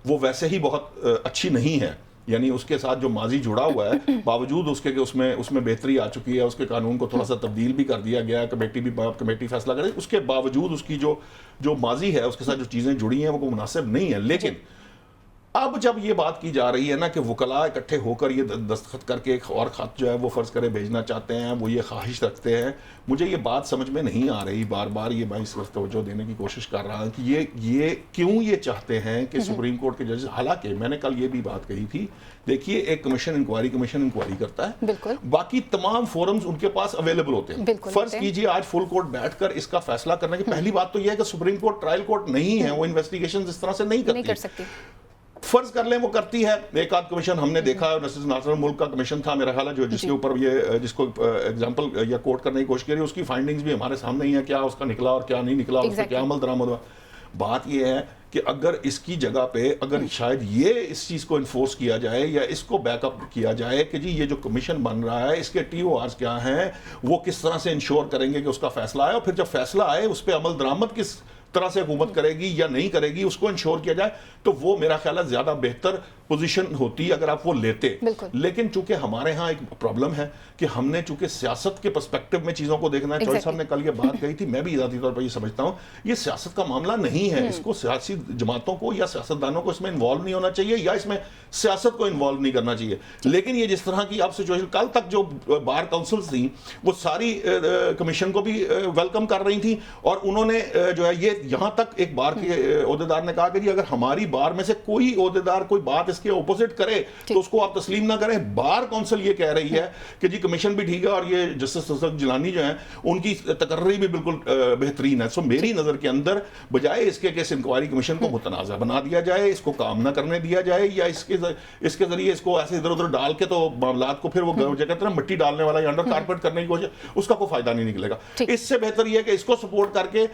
وہ ویسے ہی بہت اچھی نہیں ہے, یعنی اس کے ساتھ جو ماضی جڑا ہوا ہے, باوجود اس کے کہ اس میں بہتری آ چکی ہے, اس کے قانون کو تھوڑا سا تبدیل بھی کر دیا گیا, کمیٹی فیصلہ کرے, اس کے باوجود اس کی جو ماضی ہے اس کے ساتھ جو چیزیں جڑی ہیں وہ مناسب نہیں ہے. لیکن اب جب یہ بات کی جا رہی ہے نا کہ وکلاء اکٹھے ہو کر یہ دستخط کر کے ایک اور خط جو ہے وہ فرض کرے بھیجنا چاہتے ہیں, وہ یہ خواہش رکھتے ہیں, مجھے یہ بات سمجھ میں نہیں آ رہی. بار بار یہ میں اس پر توجہ دینے کی کوشش کر رہا ہوں کہ یہ کیوں یہ چاہتے ہیں کہ سپریم کورٹ کے ججز, حالانکہ میں نے کل یہ بھی بات کہی تھی, دیکھیے ایک کمیشن انکوائری کرتا ہے, باقی تمام فورمز ان کے پاس اویلیبل ہوتے ہیں. فرض کیجئے آج فل کورٹ بیٹھ کر اس کا فیصلہ کرنے کی پہلی بات تو یہ ہے کہ سپریم کورٹ ٹرائل کورٹ نہیں ہے, وہ انویسٹیگیشن اس طرح سے نہیں کر سکتی. فرض کر لیں وہ کرتی ہے, ایک آدھ کمیشن ہم نے دیکھا, ناصر ملک کا کمیشن تھا میرا خیال ہے, جو جس کے اوپر یہ جس کو ایگزامپل یا کوٹ کرنے کی کوشش کری, اس کی فائنڈنگز بھی ہمارے سامنے ہی ہیں, کیا اس کا نکلا اور کیا نہیں نکلا, اس پہ کیا عمل درآمد ہوا. بات یہ ہے کہ اگر اس کی جگہ پہ اگر شاید یہ اس چیز کو انفورس کیا جائے یا اس کو بیک اپ کیا جائے کہ جی یہ جو کمیشن بن رہا ہے اس کے TORs کیا ہیں, وہ کس طرح سے انشور کریں گے کہ اس کا فیصلہ آئے, اور پھر جب فیصلہ آئے اس پہ عمل درآمد کس طرح سے حکومت کرے گی یا نہیں کرے گی, اس کو انشور کیا جائے, تو وہ میرا خیال ہے زیادہ بہتر پوزیشن ہوتی اگر آپ وہ لیتے. لیکن چونکہ ہمارے ہاں ایک پرابلم ہے کہ ہم نے چونکہ سیاست کے پرسپیکٹو میں چیزوں کو دیکھنا ہے. چوہدری صاحب نے کل یہ بات کہی تھی, میں بھی ذاتی طور پر یہ سمجھتا ہوں یہ سیاست کا معاملہ نہیں ہے, اس کو سیاسی جماعتوں کو یا سیاستدانوں کو اس میں انوالو نہیں ہونا چاہیے یا اس میں سیاست کو انوالو نہیں کرنا چاہیے. لیکن یہ جس طرح کی آپ سچویشن, کل تک جو بار کاؤنسلز تھیں وہ ساری کمیشن کو بھی ویلکم کر رہی تھیں, اور انہوں نے جو ہے یہ یہاں تک ایک بار کے عہدیدار نے کہا کہ جی اگر ہماری بار میں سے کوئی عہدیدار کوئی بات اس کے اپوزٹ کرے تو اس کو آپ تسلیم نہ کریں. بار کونسل یہ کہہ رہی ہے کہ جی کمیشن بھی ٹھیک ہے اور یہ جسٹس اسد جیلانی جو ہیں ان کی تقرری بھی بالکل بہترین ہے. سو میری نظر کے اندر بجائے اس کے کہ اس انکوائری کمیشن کو متنازع بنا دیا جائے, اس کو کام نہ کرنے دیا جائے, یا اس کے ذریعے اس کو ایسے ادھر ادھر ڈال کے تو معاملات کو پھر وہ کہتے ہیں مٹی ڈالنے والا یا انڈر کارپیٹ کرنے کی کوشش, اس کا کوئی فائدہ نہیں نکلے گا. اس سے بہتر یہ ہے کہ اس کو سپورٹ کر کے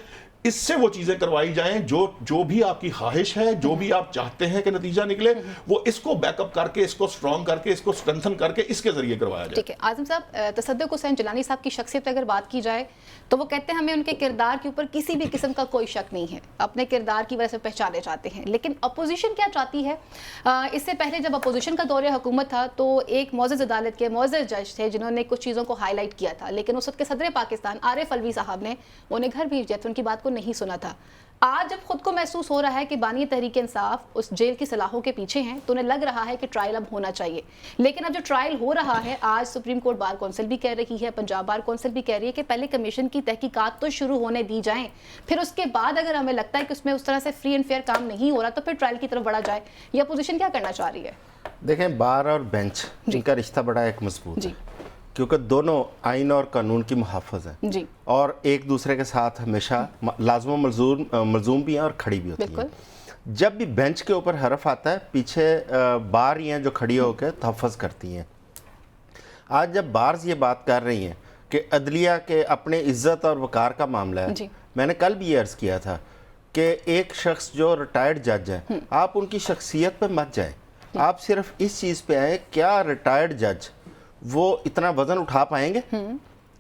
اس سے وہ چیزیں کروائی جائیں جو بھی آپ کی خواہش ہے, جو بھی آپ چاہتے ہیں کہ نتیجہ نکلے, وہ اس کو بیک اپ کر کے, اس کو اسٹرانگ کر کے, اس کو اسٹرینتھن کر کے اس کے ذریعے کروایا جائے. ٹھیک ہے اعظم صاحب, تصدق حسین جیلانی صاحب کی شخصیت اگر بات کی جائے تو وہ کہتے ہیں ہمیں ان کے کردار کے اوپر کسی بھی قسم کا کوئی شک نہیں ہے, اپنے کردار کی وجہ سے پہچانے جاتے ہیں. لیکن اپوزیشن کیا چاہتی ہے؟ اس سے پہلے جب اپوزیشن کا دور حکومت تھا تو ایک معزز عدالت کے معزز جج تھے جنہوں نے کچھ چیزوں کو ہائی لائٹ کیا تھا, لیکن اس وقت کے صدر پاکستان عارف الوی صاحب نے انہیں گھر بھیج دیا تھا, ان کی بات کو نہیں سنا تھا. آج جب خود کو محسوس ہو رہا ہے کہ بانی تحریک انصاف اس جیل کی صلاحوں کے پیچھے ہیں تو انہیں لگ رہا ہے کہ ٹرائل اب ہونا چاہیے. لیکن اب جو ٹرائل ہو رہا ہے, آج سپریم کورٹ بار کونسل بھی کہہ رہی ہے, پنجاب بار کونسل بھی کہہ رہی ہے کہ پہلے کمیشن کی تحقیقات تو شروع ہونے دی جائیں, پھر اس کے بعد اگر ہمیں لگتا ہے کہ اس میں اس طرح سے فری اینڈ فیئر کام نہیں ہو رہا تو پھر ٹرائل کی طرف بڑھا جائے. یہ اپوزیشن کیا کرنا چاہ رہی ہے؟ دیکھیں, بار اور بینچ ان کا رشتہ بڑا ایک مضبوط ہے, کیونکہ دونوں آئین اور قانون کی محافظ ہیں جی, اور ایک دوسرے کے ساتھ ہمیشہ لازم و ملزوم بھی ہیں اور کھڑی بھی ہوتی ہیں. جب بھی بینچ کے اوپر حرف آتا ہے, پیچھے بار ہی ہیں جو کھڑی ہو کے تحفظ کرتی ہیں. آج جب بارز یہ بات کر رہی ہیں کہ عدلیہ کے اپنے عزت اور وقار کا معاملہ ہے, میں نے کل بھی یہ عرض کیا تھا کہ ایک شخص جو ریٹائرڈ جج ہے, آپ ان کی شخصیت پہ مت جائیں, آپ صرف اس چیز پہ آئیں کیا ریٹائرڈ جج وہ اتنا وزن اٹھا پائیں گے,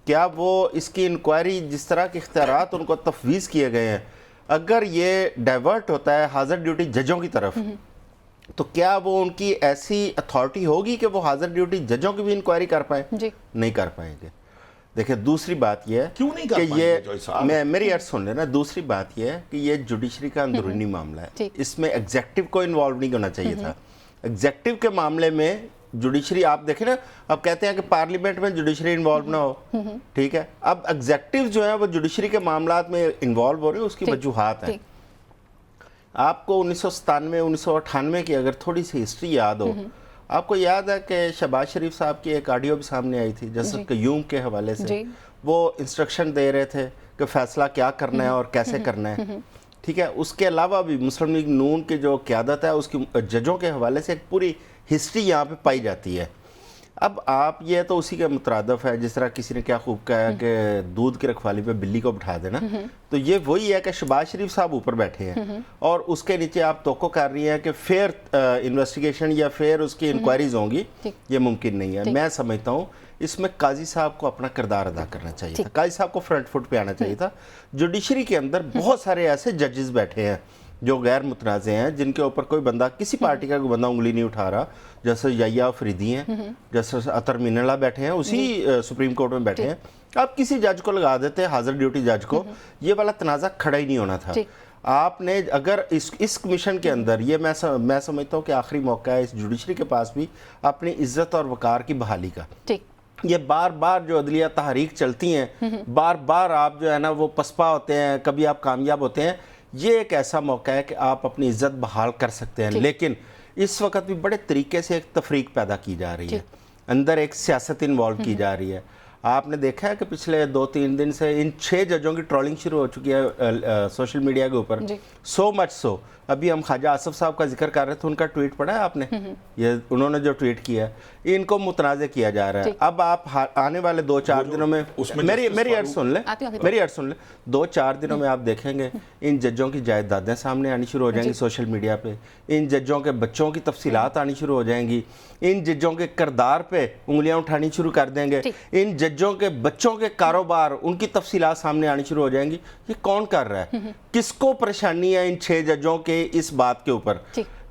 کیا وہ اس کی انکوائری جس طرح کے اختیارات ان کو تفویض کیے گئے ہیں, اگر یہ ڈائیورٹ ہوتا ہے حاضر ڈیوٹی ججوں کی طرف تو کیا وہ ان کی ایسی اتھارٹی ہوگی کہ وہ حاضر ڈیوٹی ججوں کی بھی انکوائری کر پائیں؟ نہیں کر پائیں گے. دیکھیں, دوسری بات یہ ہے کہ یہ میری عرض سن لینا, دوسری بات یہ ہے کہ یہ جوڈیشری کا اندرونی معاملہ ہے, اس میں ایگزیکٹو کو انوالو نہیں ہونا چاہیے تھا. ایگزیکٹو کے معاملے میں جوڈیشری, آپ دیکھیں نا, اب کہتے ہیں کہ پارلیمنٹ میں جوڈیشری انوالو نہ ہو, ٹھیک ہے, اب ایگزیکٹو جو ہیں وہ جوڈیشری کے معاملات میں انوالو ہو رہے ہیں, اس کی وجوہات ہیں. آپ کو 1997 1998 کی اگر تھوڑی سی ہسٹری یاد ہو, آپ کو یاد ہے کہ شہباز شریف صاحب کی ایک آڈیو بھی سامنے آئی تھی جسٹس قیوم کے حوالے سے, وہ انسٹرکشن دے رہے تھے کہ فیصلہ کیا کرنا ہے اور کیسے کرنا ہے, ٹھیک ہے. اس کے علاوہ بھی مسلم لیگ نون کی جو قیادت ہے اس کی ججوں کے حوالے سے ایک پوری ہسٹری یہاں پہ پائی جاتی ہے. اب آپ یہ تو اسی کے مترادف ہے, جس طرح کسی نے کیا خوب کہا کہ دودھ کی رکھوالی پہ بلی کو بٹھا دینا, تو یہ وہی ہے کہ شہباز شریف صاحب اوپر بیٹھے ہیں اور اس کے نیچے آپ توقع کر رہی ہیں کہ فیئر انویسٹیگیشن یا فیئر اس کی انکوائریز ہوں گی, یہ ممکن نہیں ہے. میں سمجھتا ہوں اس میں قاضی صاحب کو اپنا کردار ادا کرنا چاہیے تھا, قاضی صاحب کو فرنٹ فٹ پہ آنا چاہیے تھا. جوڈیشری کے اندر بہت سارے ایسے ججز بیٹھے ہیں جو غیر متنازع ہیں, جن کے اوپر کوئی بندہ, کسی پارٹی کا کوئی بندہ انگلی نہیں اٹھا رہا, جیسے یحییٰ فریدی ہیں, جیسے اطہر مین اللہ بیٹھے ہیں, اسی سپریم کورٹ میں بیٹھے ہیں. آپ کسی جج کو لگا دیتے, حاضر ڈیوٹی جج کو, یہ والا تنازع کھڑا ہی نہیں ہونا تھا. آپ نے اگر اس کمیشن کے اندر, یہ میں سمجھتا ہوں کہ آخری موقع ہے اس جوڈیشری کے پاس بھی اپنی عزت اور وقار کی بحالی کا. یہ بار بار جو عدلیہ تحریک چلتی ہیں, بار بار آپ جو ہے نا وہ پسپا ہوتے ہیں, کبھی آپ کامیاب ہوتے ہیں, یہ ایک ایسا موقع ہے کہ آپ اپنی عزت بحال کر سکتے ہیں. لیکن اس وقت بھی بڑے طریقے سے ایک تفریق پیدا کی جا رہی ہے, اندر ایک سیاست انوالو کی جا رہی ہے. آپ نے دیکھا ہے کہ پچھلے 2-3 دن سے ان 6 ججوں کی ٹرولنگ شروع ہو چکی ہے سوشل میڈیا کے اوپر, سو مچ سو. ابھی ہم خواجہ آصف صاحب کا ذکر کر رہے تھے, ان کا ٹویٹ پڑھا ہے آپ نے, یہ انہوں نے جو ٹویٹ کیا ہے, ان کو متنازع کیا جا رہا ہے. اب آپ آنے والے 2-4 دنوں میں, میری عرض سن لیں, 2-4 دنوں میں آپ دیکھیں گے ان ججوں کی جائیدادیں سامنے آنی شروع ہو جائیں گی سوشل میڈیا پہ, ان ججوں کے بچوں کی تفصیلات آنی شروع ہو جائیں گی, ان ججوں کے کردار پہ انگلیاں اٹھانی شروع کر دیں گے, ان ججوں کے بچوں کے کاروبار, ان کی تفصیلات سامنے آنی شروع ہو جائیں گی. یہ کون کر رہا ہے, کس کو پریشانی ہے ان 6 ججوں کے اس بات کے اوپر؟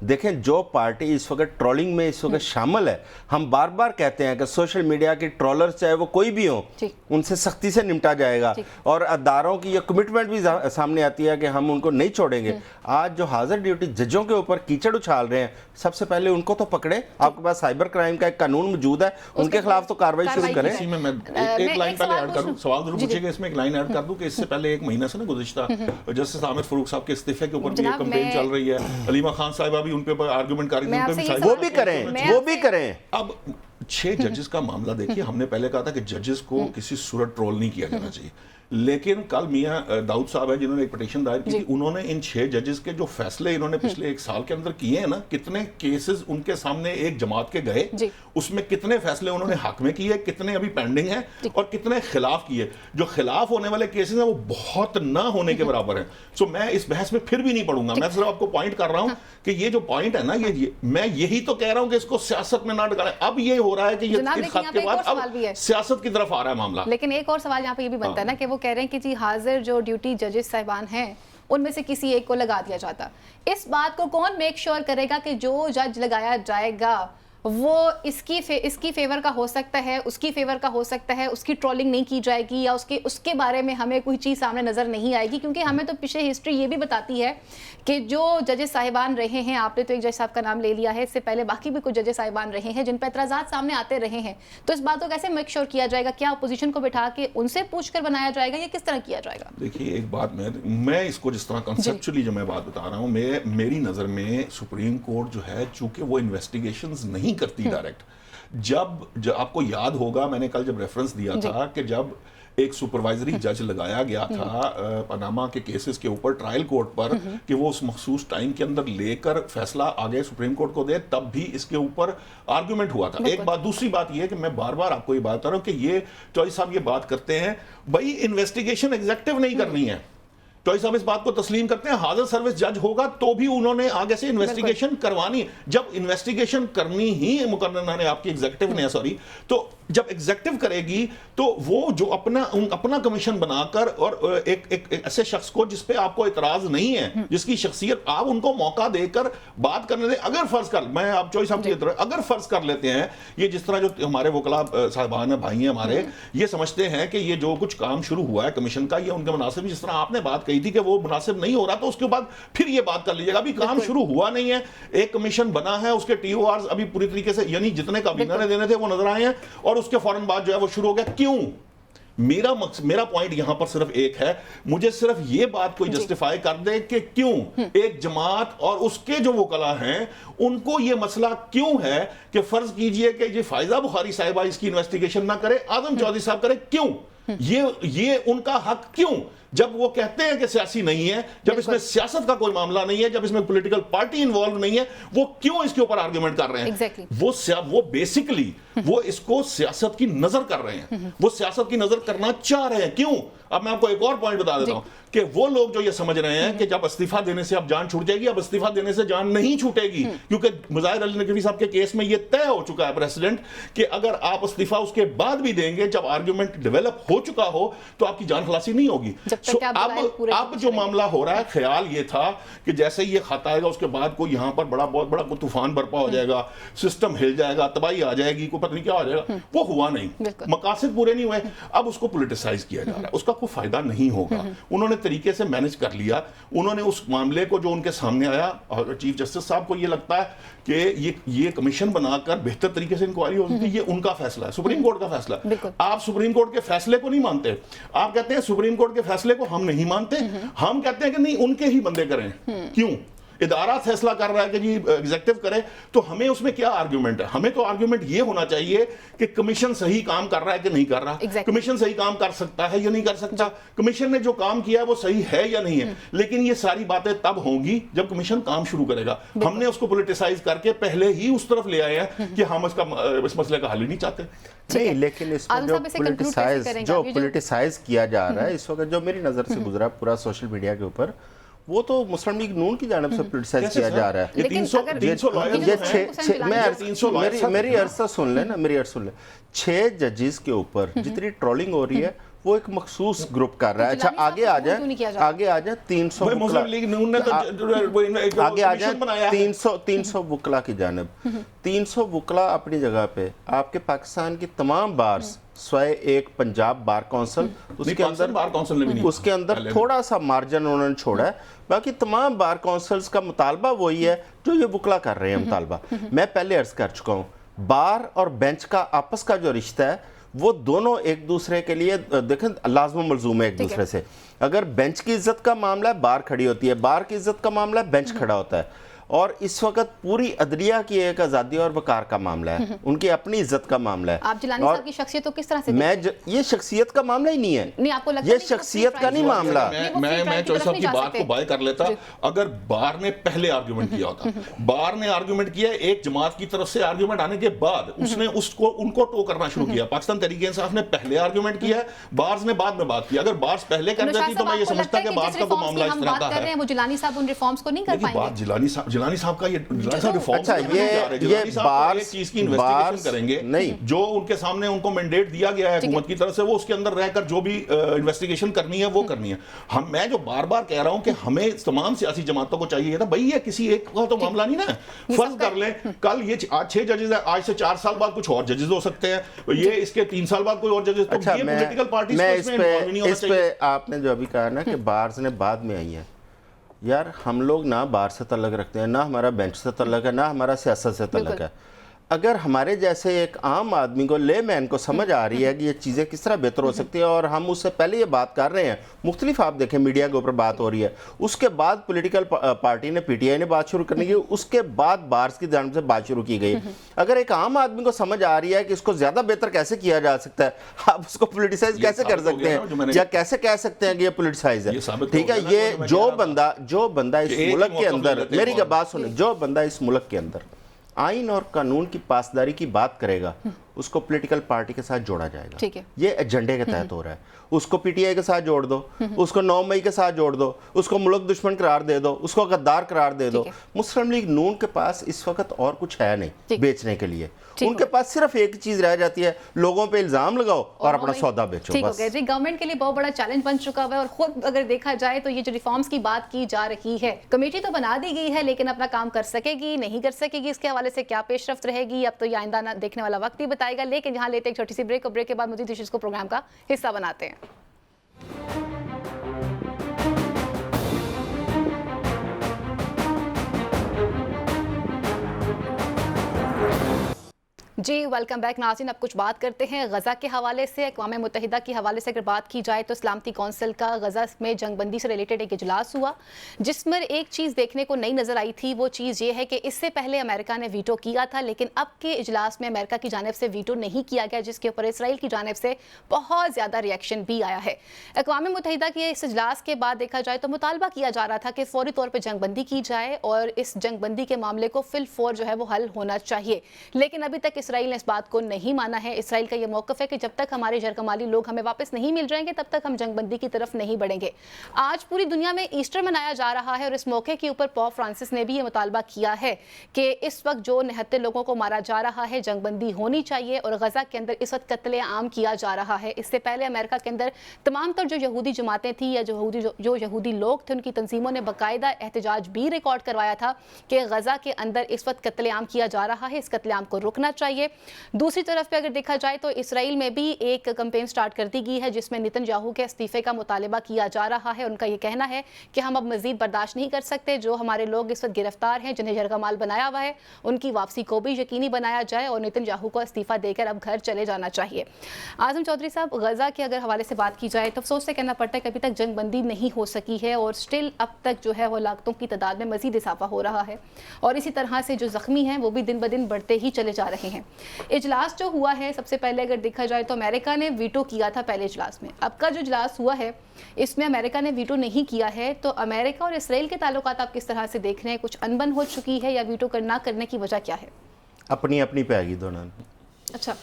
دیکھیں, جو پارٹی اس وقت ٹرولنگ میں اس وقت شامل ہے, ہم بار بار کہتے ہیں کہ سوشل میڈیا کی ٹرولرز چاہے وہ کوئی بھی ہوں, ان سے سختی سے نمٹا جائے گا, اور اداروں کی یہ کمٹمنٹ بھی سامنے آتی ہے کہ ہم ان کو نہیں چھوڑیں گے. آج جو حاضر ڈیوٹی ججوں کے اوپر کیچڑ اچھال رہے ہیں, سب سے پہلے ان کو تو پکڑے. آپ کے پاس سائبر کرائم کا ایک قانون موجود ہے, ان کے خلاف تو کارروائی شروع کریں. میں ایک لائن پہلے ایڈ کر دوں, سوال ضرور پوچھے گا, اس میں ایک لائن ایڈ کر دوں کہ اس سے پہلے 1 مہینہ سے نا گزشتہ جسٹس عامر فاروق صاحب کے استعفے کے اوپر بھی ایک کمپین چل رہی ہے, علیمہ خان صاحبہ بھی ان پہ آرگومنٹ کر رہی تھی, وہ بھی کریں. اب 6 ججز کا معاملہ دیکھیے, ہم نے پہلے کہا تھا کہ ججز کو کسی صورت ٹرول نہیں کیا جانا چاہیے, لیکن کل میاں داؤد صاحب ہیں جنہوں نے ایک پٹیشن دائر کی تھی, انہوں نے ان 6 ججز کے جو فیصلے انہوں نے پچھلے 1 سال کے اندر کیے ہیں نا, کتنے کیسز ان کے سامنے ایک جماعت کے گئے, اس میں کتنے فیصلے انہوں نے حق میں کیے, کتنے ابھی پینڈنگ ہیں اور کتنے خلاف کیے. جو خلاف ہونے والے کیسز ہیں وہ بہت نہ ہونے کے برابر ہیں. سو میں اس بحث میں پھر بھی نہیں پڑوں گا, میں صرف آپ کو پوائنٹ کر رہا ہوں کہ یہ جو پوائنٹ ہے نا, یہ میں یہی تو کہہ رہا ہوں کہ اس کو سیاست میں نہ ڈالیں. اب یہ ہو رہا ہے کہ یہ اس خط کے بعد اب سیاست کی طرف آ رہا ہے معاملہ. لیکن ایک اور سوال یہاں پہ یہ بھی بنتا ہے نا کہ وہ کہہ رہے ہیں کہ جی حاضر جو ڈیوٹی ججز صاحبان ہیں ان میں سے کسی ایک کو لگا دیا جاتا. اس بات کو کون میک شور کرے گا کہ جو جج لگایا جائے گا وہ اس کی فیور کا ہو سکتا ہے, اس کی فیور کا ہو سکتا ہے, اس کی ٹرولنگ نہیں کی جائے گی یا اس کے بارے میں ہمیں کوئی چیز سامنے نظر نہیں آئے گی, کیونکہ ہمیں تو پچھلے ہسٹری یہ بھی بتاتی ہے کہ جو ججز صاحبان رہے ہیں, آپ نے تو ایک جج صاحب کا نام لے لیا ہے, اس سے پہلے باقی بھی کچھ ججز صاحبان رہے ہیں جن پہ اعتراضات سامنے آتے رہے ہیں. تو اس بات کو کیسے میک شور کیا جائے گا؟ کیا اپوزیشن کو بٹھا کے ان سے پوچھ کر بنایا جائے گا یا کس طرح کیا جائے گا؟ دیکھیے ایک بات میں اس کو جس طرح کنسپچولی جو میں بات بتا رہا ہوں, میری نظر میں سپریم کورٹ جو ہے چونکہ وہ انویسٹیگیشنز نہیں کرتی ڈائریکٹ. جب آپ کو یاد ہوگا میں نے کل جب ریفرنس دیا تھا کہ جب ایک سپروائزری جج لگایا گیا تھا پاناما کے کیسز کے اوپر ٹرائل کورٹ پر کہ وہ اس مخصوص ٹائم کے اندر لے کر فیصلہ آگے سپریم کورٹ کو دے, تب بھی اس کے اوپر آرگومنٹ ہوا تھا. ایک بات. دوسری بات یہ کہ میں بار بار آپ کو یہ بات بتا رہا ہوں کہ یہ چوئی صاحب یہ بات کرتے ہیں بھائی انویسٹیگیشن ایگزیکٹو نہیں کرنی ہے. چوئی صاحب اس بات کو تسلیم کرتے ہیں حاضر سروس جج ہوگا تو بھی انہوں نے آگے سے انویسٹیگیشن کروانی. جب انویسٹیگیشن کرنی ہی مقررہ نے آپ کی ایگزیکٹو نے تو جب ایگزیکٹو کرے گی تو وہ جو اپنا کمیشن بنا کر اور ایک ایسے شخص کو جس پہ آپ کو اعتراض نہیں ہے, جس کی شخصیت آپ ان کو موقع دے کر بات کرنے دیں. اگر فرض کر میں آپ چوئی صاحب کی طرح اگر فرض کر لیتے ہیں یہ جس طرح جو ہمارے وکلا صاحبان ہیں بھائی ہیں ہمارے, یہ سمجھتے ہیں کہ یہ جو کچھ کام شروع ہوا ہے کمیشن کا یہ ان کے مناسب, جس طرح آپ نے بات کہی تھی کہ وہ مناسب نہیں ہو رہا, تو اس کے بعد پھر یہ بات کر لیجیے گا. ابھی کام شروع ہوا نہیں ہے, ایک کمیشن بنا ہے, اس کے ٹی او آرز ابھی پوری طریقے سے یعنی جتنے کابینہ نے دینے تھے وہ نظر آئے ہیں اور اس کے فوراً بعد جو ہے وہ شروع ہو گیا. کیوں؟ میرا پوائنٹ یہاں پر صرف ایک ہے, مجھے صرف یہ بات کوئی جسٹیفائی کر دے کہ کیوں ایک جماعت اور اس کے جو وکلا ہیں ان کو یہ مسئلہ کیوں ہے کہ فرض کیجئے کہ یہ فائزہ بخاری صاحبہ اس کی انویسٹیگیشن نہ کرے, اعظم چودھری صاحب کرے. کیوں یہ ان کا حق کیوں؟ جب وہ کہتے ہیں کہ سیاسی نہیں ہے, جب اس میں سیاست کا کوئی معاملہ نہیں ہے, جب اس میں پولیٹیکل پارٹی انوالو نہیں ہے, وہ کیوں اس کے اوپر آرگومنٹ کر رہے ہیں؟ وہ بیسیکلی وہ اس کو سیاست کی نظر کر رہے ہیں, وہ سیاست کی نظر کرنا چاہ رہے ہیں. کیوں؟ اب میں آپ کو ایک اور پوائنٹ بتا دیتا ہوں کہ وہ لوگ جو یہ سمجھ رہے ہیں کہ جب استعفیٰ دینے سے اب جان چھوٹ جائے گی, اب استعفیٰ دینے سے جان نہیں چھوٹے گی, کیونکہ مظاہر علی نقوی صاحب کے کیس میں یہ طے ہو چکا ہے پریسیڈنٹ کہ اگر آپ استعفیٰ اس کے بعد بھی دیں گے جب آرگومنٹ ڈیولپ ہو چکا ہو تو آپ کی جان خلاصی نہیں ہوگی. اب جو معاملہ ہو رہا ہے, خیال یہ تھا کہ جیسے یہ خط آئے گا اس کے بعد کوئی یہاں پر بہت بڑا طوفان برپا ہو جائے گا, سسٹم ہل جائے گا, تباہی آ جائے گی, کوئی پتہ نہیں کیا ہو جائے گا. وہ ہوا نہیں, مقاصد پورے نہیں ہوئے. اب اس کو پولیٹیسائز کیا جا رہا ہے, اس کا کوئی فائدہ نہیں ہوگا. انہوں نے طریقے سے مینج کر لیا, انہوں نے اس معاملے کو جو ان کے سامنے آیا, اور چیف جسٹس صاحب کو یہ لگتا ہے کہ یہ کمیشن بنا کر بہتر طریقے سے انکوائری ہوتی تھی, یہ ان کا فیصلہ ہے, سپریم کورٹ کا فیصلہ ہے. آپ سپریم کورٹ کے فیصلے کو نہیں مانتے, آپ کہتے ہیں سپریم کورٹ کے فیصلے کو ہم نہیں مانتے, ہم کہتے ہیں کہ نہیں ان کے ہی بندے کریں. کیوں؟ ادارہ فیصلہ کر رہا ہے کہ جی ایگزیکٹو کرے, تو ہمیں اس میں کیا آرگومنٹ ہے؟ ہمیں تو آرگومنٹ یہ ہونا چاہیے کہ کمیشن صحیح کام کر رہا ہے کہ نہیں کر رہا, کمیشن صحیح کام کر سکتا ہے یا نہیں کر سکتا, کمیشن نے جو کام کیا ہے وہ صحیح ہے یا نہیں ہے. لیکن یہ ساری باتیں تب ہوں گی جب کمیشن کام شروع کرے گا. ہم نے اس کو پولیٹیسائز کر کے پہلے ہی اس طرف لے آئے ہیں کہ ہم اس مسئلے کا حل ہی نہیں چاہتے. نہیں, لیکن اس میں جو پولیٹیسائز کیا جا رہا ہے اس وقت, جو میری نظر سے گزرا پورا سوشل میڈیا کے اوپر, وہ تو مسلم لیگ نون کی جانب سے پولیٹیسائز کیا جا رہا ہے. میری عرصہ سن لیں نا, میری عرصہ سن لیں. 6 ججز کے اوپر جتنی ٹرولنگ ہو رہی ہے وہ ایک مخصوص گروپ کر رہا ہے. اچھا آگے آ جائیں 300 وکلا کی جانب. 300 وکلا اپنی جگہ پہ, آپ کے پاکستان کی تمام بارز سوائے ایک پنجاب بار کونسل, اس کے اندر تھوڑا سا مارجن انہوں نے چھوڑا ہے, باقی تمام بار کونسلز کا مطالبہ وہی ہے جو یہ وکلا کر رہے ہیں مطالبہ. میں پہلے عرض کر چکا ہوں, بار اور بینچ کا آپس کا جو رشتہ ہے وہ دونوں ایک دوسرے کے لیے دیکھیں لازم و ملزوم ہے ایک دوسرے سے. اگر بینچ کی عزت کا معاملہ ہے بار کھڑی ہوتی ہے, بار کی عزت کا معاملہ ہے بینچ کھڑا ہوتا ہے. اور اس وقت پوری عدلیہ کی ایک آزادی اور وقار کا معاملہ ہے، ان کی اپنی عزت کا معاملہ ہے. آپ جیلانی صاحب کی شخصیت کو کس طرح سے یہ شخصیت کا معاملہ ہی نہیں ہے، یہ شخصیت کا نہیں معاملہ. میں چوہدری صاحب کی بات کو بائے کر لیتا. اگر بار نے پہلے آرگیومنٹ کیا ہوتا، بار نے آرگیومنٹ کیا ایک جماعت کی طرف سے آرگیومنٹ آنے کے بعد اس نے ان کو ٹو کرنا شروع کیا. پاکستان تحریک انصاف نے پہلے آرگیومنٹ کیا ہے، بارز نے بعد میں بات کی. اگر بارز پہلے کر دیتی تو میں یہ سمجھتا کہ بارز کا کوئی معاملہ اس طرح کا ہے. وہ جیلانی صاحب ان ریفارمز کو نہیں کر پائیں گے. بات جیلانی صاحب کا اچھا یہ بارز چیز کی انویسٹیگیشن کریں گے نہیں، جو ان کے سامنے ان کو مینڈیٹ دیا گیا ہے حکومت کی طرف سے، وہ اس کے اندر رہ کر جو بھی انویسٹیگیشن کرنی ہے وہ کرنی ہے. میں جو بار بار کہہ رہا ہوں کہ ہمیں تمام سیاسی جماعتوں کو چاہیے تھا بھائی، یہ کسی ایک کا تو معاملہ نہیں نا. فرض کر لیں کل یہ آج 6 ججز ہے، آج سے 4 سال بعد کچھ اور ججز ہو سکتے ہیں، یہ اس کے 3 سال بعد کوئی اور ججز. اچھا میں اس پہ آپ نے جو ابھی کہا نا کہ بارز نے بعد میں آئی ہیں، یار ہم لوگ نہ بار سے تعلق رکھتے ہیں، نہ ہمارا بینچ سے تعلق ہے، نہ ہمارا سیاست سے تعلق ہے. اگر ہمارے جیسے ایک عام آدمی کو، لے مین کو سمجھ آ رہی ہے کہ یہ چیزیں کس طرح بہتر ہو سکتی ہیں، اور ہم اس سے پہلے یہ بات کر رہے ہیں مختلف، آپ دیکھیں میڈیا کے اوپر بات ہو رہی ہے، اس کے بعد پولیٹیکل پارٹی نے پی ٹی آئی نے بات شروع کرنی کی، اس کے بعد بارز کی جانب سے بات شروع کی گئی. اگر ایک عام آدمی کو سمجھ آ رہی ہے کہ اس کو زیادہ بہتر کیسے کیا جا سکتا ہے، آپ اس کو پولیٹیسائز کیسے کر سکتے ہیں، یا کیسے کہہ سکتے ہیں کہ یہ پولیٹیسائز ہے. ٹھیک ہے، یہ جو بندہ اس ملک کے اندر، میری بات سنیں، جو بندہ اس ملک کے اندر آئین اور قانون کی پاسداری کی بات کرے گا، اس کو پولیٹیکل پارٹی کے ساتھ جوڑا جائے گا. یہ ایجنڈے کے تحت ہو رہا ہے. اس کو پی ٹی آئی کے ساتھ جوڑ دو، اس کو 9 مئی کے ساتھ جوڑ دو، اس کو ملک دشمن قرار دے دو، اس کو غدار قرار دے دو. مسلم لیگ نون کے پاس اس وقت اور کچھ ہے نہیں بیچنے کے لیے. ان کے پاس صرف ایک چیز رہ جاتی ہے، لوگوں پہ الزام لگاؤ اور اپنا سودا بیچو. ٹھیک ہو گیا جی. گورنمنٹ کے لیے بہت بڑا چیلنج بن چکا ہوا ہے، اور خود اگر دیکھا جائے تو یہ جو ریفارمز کی بات کی جا رہی ہے، کمیٹی تو بنا دی گئی ہے، لیکن اپنا کام کر سکے گی نہیں کر سکے گی، اس کے حوالے سے کیا پیش رفت رہے گی، اب تو یہ آئندہ دیکھنے والا وقت ہی بتائے گا. لیکن یہاں لیتے ایک چھوٹی سی بریک، اور بریک کے بعد مزید ایشوز کو پروگرام کا حصہ بناتے ہیں. جی ویلکم بیک ناظرین. اب کچھ بات کرتے ہیں غزہ کے حوالے سے. اقوام متحدہ کے حوالے سے اگر بات کی جائے تو سلامتی کونسل کا غزہ میں جنگ بندی سے ریلیٹڈ ایک اجلاس ہوا، جس میں ایک چیز دیکھنے کو نئی نظر آئی تھی. وہ چیز یہ ہے کہ اس سے پہلے امریکہ نے ویٹو کیا تھا، لیکن اب کے اجلاس میں امریکہ کی جانب سے ویٹو نہیں کیا گیا، جس کے اوپر اسرائیل کی جانب سے بہت زیادہ ریئیکشن بھی آیا ہے. اقوام متحدہ کے اس اجلاس کے بعد دیکھا جائے تو مطالبہ کیا جا رہا تھا کہ فوری طور پہ جنگ بندی کی جائے، اور اس جنگ بندی کے معاملے کو فی الفور جو ہے وہ حل ہونا چاہیے. لیکن ابھی تک اسرائیل نے اس بات کو نہیں مانا ہے. اسرائیل کا یہ موقف ہے کہ جب تک ہمارے جرگمالی لوگ ہمیں واپس نہیں مل جائیں گے تب تک ہم جنگ بندی کی طرف نہیں بڑھیں گے. آج پوری دنیا میں ایسٹر منایا جا رہا ہے، اور اس موقع کے اوپر پوپ فرانسس نے بھی یہ مطالبہ کیا ہے کہ اس وقت جو نہتے لوگوں کو مارا جا رہا ہے جنگ بندی ہونی چاہیے، اور غزہ کے اندر اس وقت قتل عام کیا جا رہا ہے. اس سے پہلے امریکہ کے اندر تمام تر جو یہودی جماعتیں تھیں یا جو یہودی لوگ تھے، ان کی تنظیموں نے باقاعدہ احتجاج بھی ریکارڈ کروایا تھا کہ غزہ کے اندر اس وقت قتل عام کیا جا رہا ہے، اس قتل عام کو رکنا چاہیے. دوسری طرف پہ اگر دیکھا جائے تو اسرائیل میں بھی ایک کمپین سٹارٹ کر دی گئی ہے، جس میں نیتن یاہو کے استعفے کا مطالبہ کیا جا رہا ہے. ان کا یہ کہنا ہے کہ ہم اب مزید برداشت نہیں کر سکتے، جو ہمارے لوگ اس وقت گرفتار ہیں، جنہیں یرغمال بنایا ہوا ہے، ان کی واپسی کو بھی یقینی بنایا جائے، اور نیتن یاہو کو استعفیٰ دے کر اب گھر چلے جانا چاہیے. اعظم چودھری صاحب، غزہ کے اگر حوالے سے بات کی جائے تو افسوس سے کہنا پڑتا ہے کہ ابھی تک جنگ بندی نہیں ہو سکی ہے، اور سٹل اب تک جو ہے وہ ہلاکتوں کی تعداد میں مزید اضافہ ہو رہا ہے، اور اسی طرح سے جو زخمی ہیں وہ بھی دن بدن بڑھتے ہی چلے جا رہے ہیں. اجلاس جو ہوا ہے، سب سے پہلے اگر دیکھا جائے تو امریکہ نے ویٹو کیا تھا پہلے اجلاس میں. اب کا جو اجلاس ہوا ہے اس میں امریکہ نے ویٹو نہیں کیا ہے، تو امریکہ اور اسرائیل کے تعلقات آپ کس طرح سے دیکھ رہے ہیں؟ کچھ انبن ہو چکی ہے، یا ویٹو نہ کرنے کی وجہ کیا ہے؟ اپنی پہ گی دونوں. اچھا،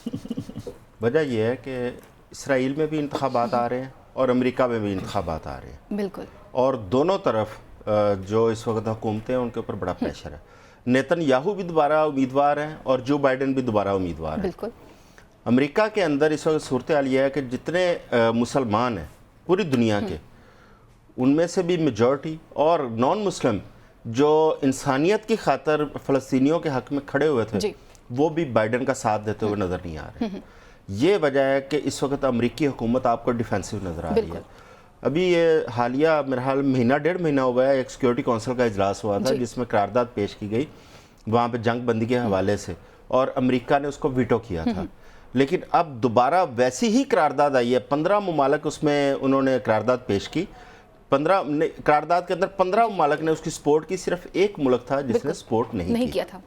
وجہ یہ ہے کہ اسرائیل میں بھی انتخابات آ رہے ہیں اور امریکہ میں بھی انتخابات آ رہے ہیں. بالکل. اور دونوں طرف جو اس وقت حکومتیں ہیں ان کے اوپر بڑا پریشر ہے. نیتن یاہو بھی دوبارہ امیدوار ہیں اور جو بائیڈن بھی دوبارہ امیدوار ہیں. بالکل. امریکہ کے اندر اس وقت صورتحال یہ ہے کہ جتنے مسلمان ہیں پوری دنیا کے، ان میں سے بھی میجورٹی اور نان مسلم جو انسانیت کی خاطر فلسطینیوں کے حق میں کھڑے ہوئے تھے، وہ بھی بائیڈن کا ساتھ دیتے ہوئے نظر نہیں آ رہے. یہ وجہ ہے کہ اس وقت امریکی حکومت آپ کو ڈیفینسو نظر آ رہی ہے. ابھی یہ حالیہ میرے حال مہینہ 1.5 مہینہ ہوا ہے، ایک سیکیورٹی کونسل کا اجلاس ہوا تھا جس میں قرارداد پیش کی گئی وہاں پہ جنگ بندی کے حوالے سے، اور امریکہ نے اس کو ویٹو کیا تھا. لیکن اب دوبارہ ویسی ہی قرارداد آئی ہے، 15 ممالک اس میں انہوں نے قرارداد پیش کی. 15 قرارداد کے اندر 15 ممالک نے اس کی سپورٹ کی، صرف ایک ملک تھا جس نے سپورٹ نہیں کیا تھا.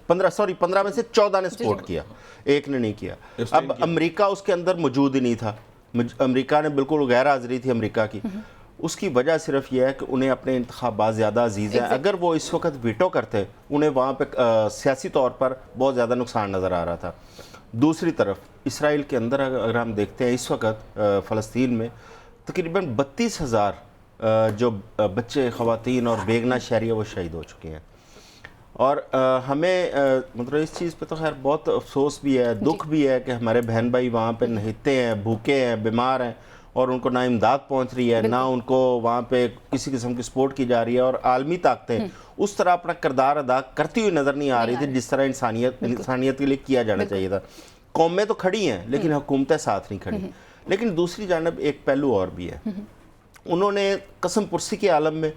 15 میں سے 14 نے سپورٹ کیا، ایک نے نہیں کیا. اب امریکہ اس کے اندر موجود ہی نہیں تھا، امریکہ نے بالکل غیر حاضری تھی امریکہ کی. اس کی وجہ صرف یہ ہے کہ انہیں اپنے انتخابات زیادہ عزیز ہیں. اگر وہ اس وقت ویٹو کرتے انہیں وہاں پہ سیاسی طور پر بہت زیادہ نقصان نظر آ رہا تھا. دوسری طرف اسرائیل کے اندر اگر ہم دیکھتے ہیں اس وقت فلسطین میں تقریباً 32,000 جو بچے، خواتین اور بیگنہ شہریہ وہ شہید ہو چکے ہیں. اور ہمیں مطلب اس چیز پہ تو خیر بہت افسوس بھی ہے، دکھ بھی ہے کہ ہمارے بہن بھائی وہاں پہ نہتے ہیں، بھوکے ہیں، بیمار ہیں، اور ان کو نہ امداد پہنچ رہی ہے، نہ ان کو وہاں پہ کسی قسم کی سپورٹ کی جا رہی ہے. اور عالمی طاقتیں اس طرح اپنا کردار ادا کرتی ہوئی نظر نہیں آ رہی تھی جس طرح انسانیت کے لیے کیا جانا چاہیے تھا. قومیں تو کھڑی ہیں لیکن حکومتیں ساتھ نہیں کھڑی. لیکن دوسری جانب ایک پہلو اور بھی ہے، انہوں نے قسم پرسی کے عالم میں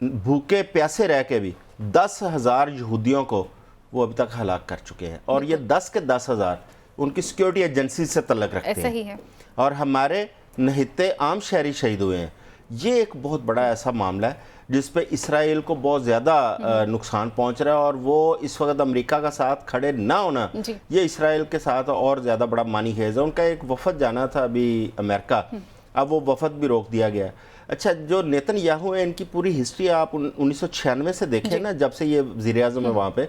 بھوکے پیاسے رہ کے بھی 10,000 یہودیوں کو وہ ابھی تک ہلاک کر چکے ہیں. اور یہ 10 کے 10,000 ان کی سیکیورٹی ایجنسی سے تعلق رکھتے ہیں، اور ہمارے نہتے عام شہری شہید ہوئے ہیں. یہ ایک بہت بڑا ایسا معاملہ ہے جس پہ اسرائیل کو بہت زیادہ نقصان پہنچ رہا ہے، اور وہ اس وقت امریکہ کا ساتھ کھڑے نہ ہونا یہ اسرائیل کے ساتھ اور زیادہ بڑا مانی خیز ہے. ان کا ایک وفد جانا تھا ابھی امریکہ، اب وہ وفد بھی روک دیا گیا. اچھا، جو نیتن یاہو ہے ان کی پوری ہسٹری آپ 1996 سے دیکھیں نا، جب سے یہ وزیر اعظم ہے وہاں پہ،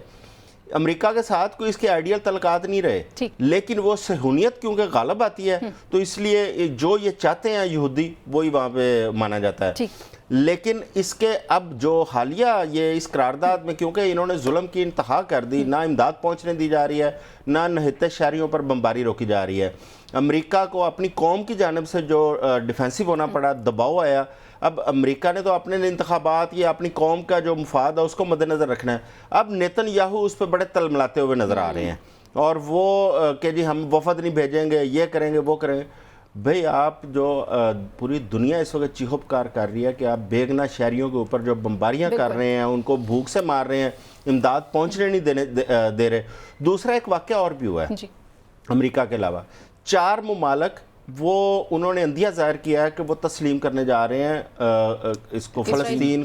امریکہ کے ساتھ کوئی اس کے آئیڈیل تعلقات نہیں رہے، لیکن وہ صہیونیت کیونکہ غالب آتی ہے تو اس لیے جو یہ چاہتے ہیں یہودی وہی وہاں پہ مانا جاتا ہے. لیکن اس کے اب جو حالیہ یہ اس قرارداد میں کیونکہ انہوں نے ظلم کی انتہا کر دی، نہ امداد پہنچنے دی جا رہی ہے، نہ نہتے شہریوں پر بمباری روکی جا رہی ہے. امریکہ کو اپنی قوم کی جانب سے جو ڈیفینسو ہونا پڑا، دباؤ آیا. اب امریکہ نے تو اپنے انتخابات یا اپنی قوم کا جو مفاد ہے اس کو مد نظر رکھنا ہے. اب نیتن یاہو اس پہ بڑے تلملاتے ہوئے نظر آ رہے ہیں، اور وہ کہ جی ہم وفد نہیں بھیجیں گے، یہ کریں گے، وہ کریں گے. بھئی آپ جو پوری دنیا اس وقت چیخو پکار کر رہی ہے کہ آپ بیگنہ شہریوں کے اوپر جو بمباریاں کر رہے ہیں، ان کو بھوک سے مار رہے ہیں، امداد پہنچنے نہیں دے رہے. دوسرا ایک واقعہ اور بھی ہوا ہے امریکہ کے علاوہ. 4 ممالک وہ انہوں نے اندیہ ظاہر کیا ہے کہ وہ تسلیم کرنے جا رہے ہیں اس کو فلسطین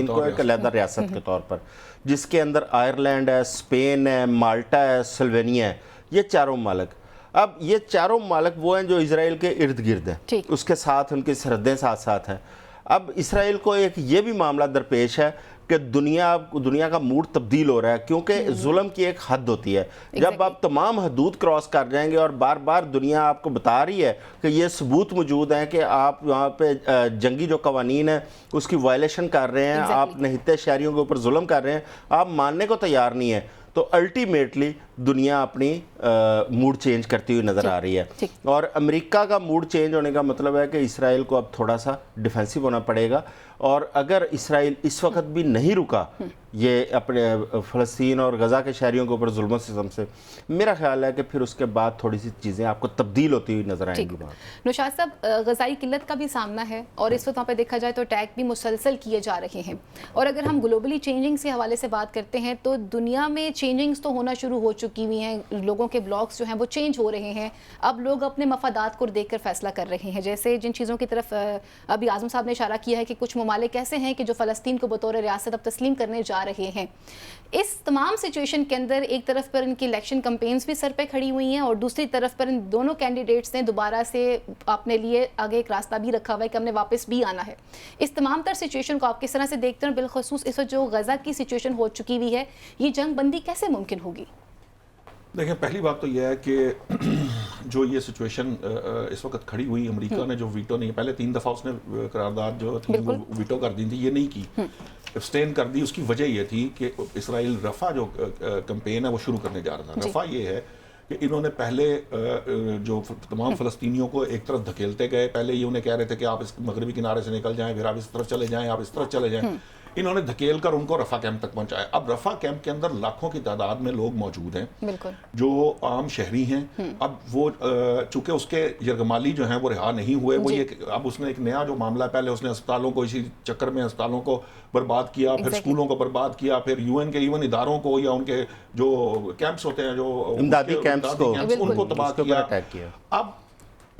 کو ایک علیحدہ ریاست کے طور پر، جس کے اندر آئرلینڈ ہے، اسپین ہے، مالٹا ہے، سلوینیا ہے. یہ 4 ممالک. اب یہ 4 ممالک وہ ہیں جو اسرائیل کے ارد گرد ہیں، اس کے ساتھ ان کی سرحدیں ساتھ ہیں. اب اسرائیل کو ایک یہ بھی معاملہ درپیش ہے کہ دنیا کا موڈ تبدیل ہو رہا ہے، کیونکہ ظلم کی ایک حد ہوتی ہے. جب آپ تمام حدود کراس کر جائیں گے اور بار بار دنیا آپ کو بتا رہی ہے کہ یہ ثبوت موجود ہیں کہ آپ وہاں پہ جنگی جو قوانین ہیں اس کی وائلیشن کر رہے ہیں، آپ نہتے شہریوں کے اوپر ظلم کر رہے ہیں، آپ ماننے کو تیار نہیں ہیں، تو الٹیمیٹلی دنیا اپنی موڈ چینج کرتی ہوئی نظر آ رہی ہے. اور امریکہ کا موڈ چینج ہونے کا مطلب ہے کہ اسرائیل کو اب تھوڑا سا ڈیفینسو ہونا پڑے گا. اور اگر اسرائیل اس وقت بھی نہیں رکا یہ اپنے فلسطین اور غزہ کے شہریوں کے اوپر ظلم و ستم سے، میرا خیال ہے کہ پھر اس کے بعد تھوڑی سی چیزیں آپ کو تبدیل ہوتی ہوئی نظر آئیں گی. نوشاد صاحب، غذائی قلت کا بھی سامنا ہے، اور اس وقت وہاں پہ دیکھا جائے تو اٹیک بھی مسلسل کیے جا رہے ہیں. اور اگر ہم گلوبلی چینجنگز کے حوالے سے بات کرتے ہیں تو دنیا میں چینجنگز تو ہونا شروع ہو چکی ہوئی ہیں، لوگوں کے بلاکس جو ہیں وہ چینج ہو رہے ہیں. اب لوگ اپنے مفادات کو دیکھ کر فیصلہ کر رہے ہیں، جیسے جن چیزوں کی طرف ابھی اعظم صاحب نے اشارہ کیا ہے کہ کچھ ممالک ایسے ہیں کہ جو فلسطین کو بطور ریاست اب تسلیم کرنے جا رہے ہیں. اس تمام سچویشن کے اندر ایک طرف پر ان کی الیکشن کمپینز بھی سر پہ کھڑی ہوئی ہیں، اور دوسری طرف پر ان دونوں کینڈیڈیٹس نے دوبارہ سے اپنے لیے آگے ایک راستہ بھی رکھا ہوا ہے کہ ہم نے واپس بھی آنا ہے. اس تمام تر سچویشن کو آپ کس طرح سے دیکھتے ہیں؟ بالخصوص اس وقت جو غزہ کی سچویشن ہو چکی ہوئی ہے، یہ جنگ بندی کیسے ممکن ہوگی؟ دیکھیں، پہلی بات تو یہ ہے کہ جو یہ سچویشن اس وقت کھڑی ہوئی، امریکہ نے جو ویٹو نہیں، پہلے 3 دفعہ اس نے قرارداد جو تھی وہ ویٹو کر دی تھی، یہ نہیں کی، ابسٹین کر دی. اس کی وجہ یہ تھی کہ اسرائیل رفح جو کمپین ہے وہ شروع کرنے جا رہا تھا. رفح یہ ہے کہ انہوں نے پہلے جو تمام فلسطینیوں کو ایک طرف دھکیلتے گئے. پہلے یہ انہیں کہہ رہے تھے کہ آپ اس مغربی کنارے سے نکل جائیں، پھر آپ اس طرف چلے جائیں، آپ اس طرف چلے جائیں. انہوں نے دھکیل کر ان کو رفح کیمپ تک پہنچایا. اب رفح کیمپ کے اندر لاکھوں کی تعداد میں لوگ موجود ہیں جو عام شہری ہیں. اب وہ چونکہ اس کے یرغمالی جو ہیں وہ رہا نہیں ہوئے، وہ یہ اب اس نے ایک نیا جو معاملہ، پہلے اس نے اسپتالوں کو اسی چکر میں اسپتالوں کو برباد کیا، پھر اسکولوں کو برباد کیا، پھر یو این کے ایون اداروں کو یا ان کے جو کیمپس ہوتے ہیں جو امدادی کیمپس کو ان کو تباہ کیا. اب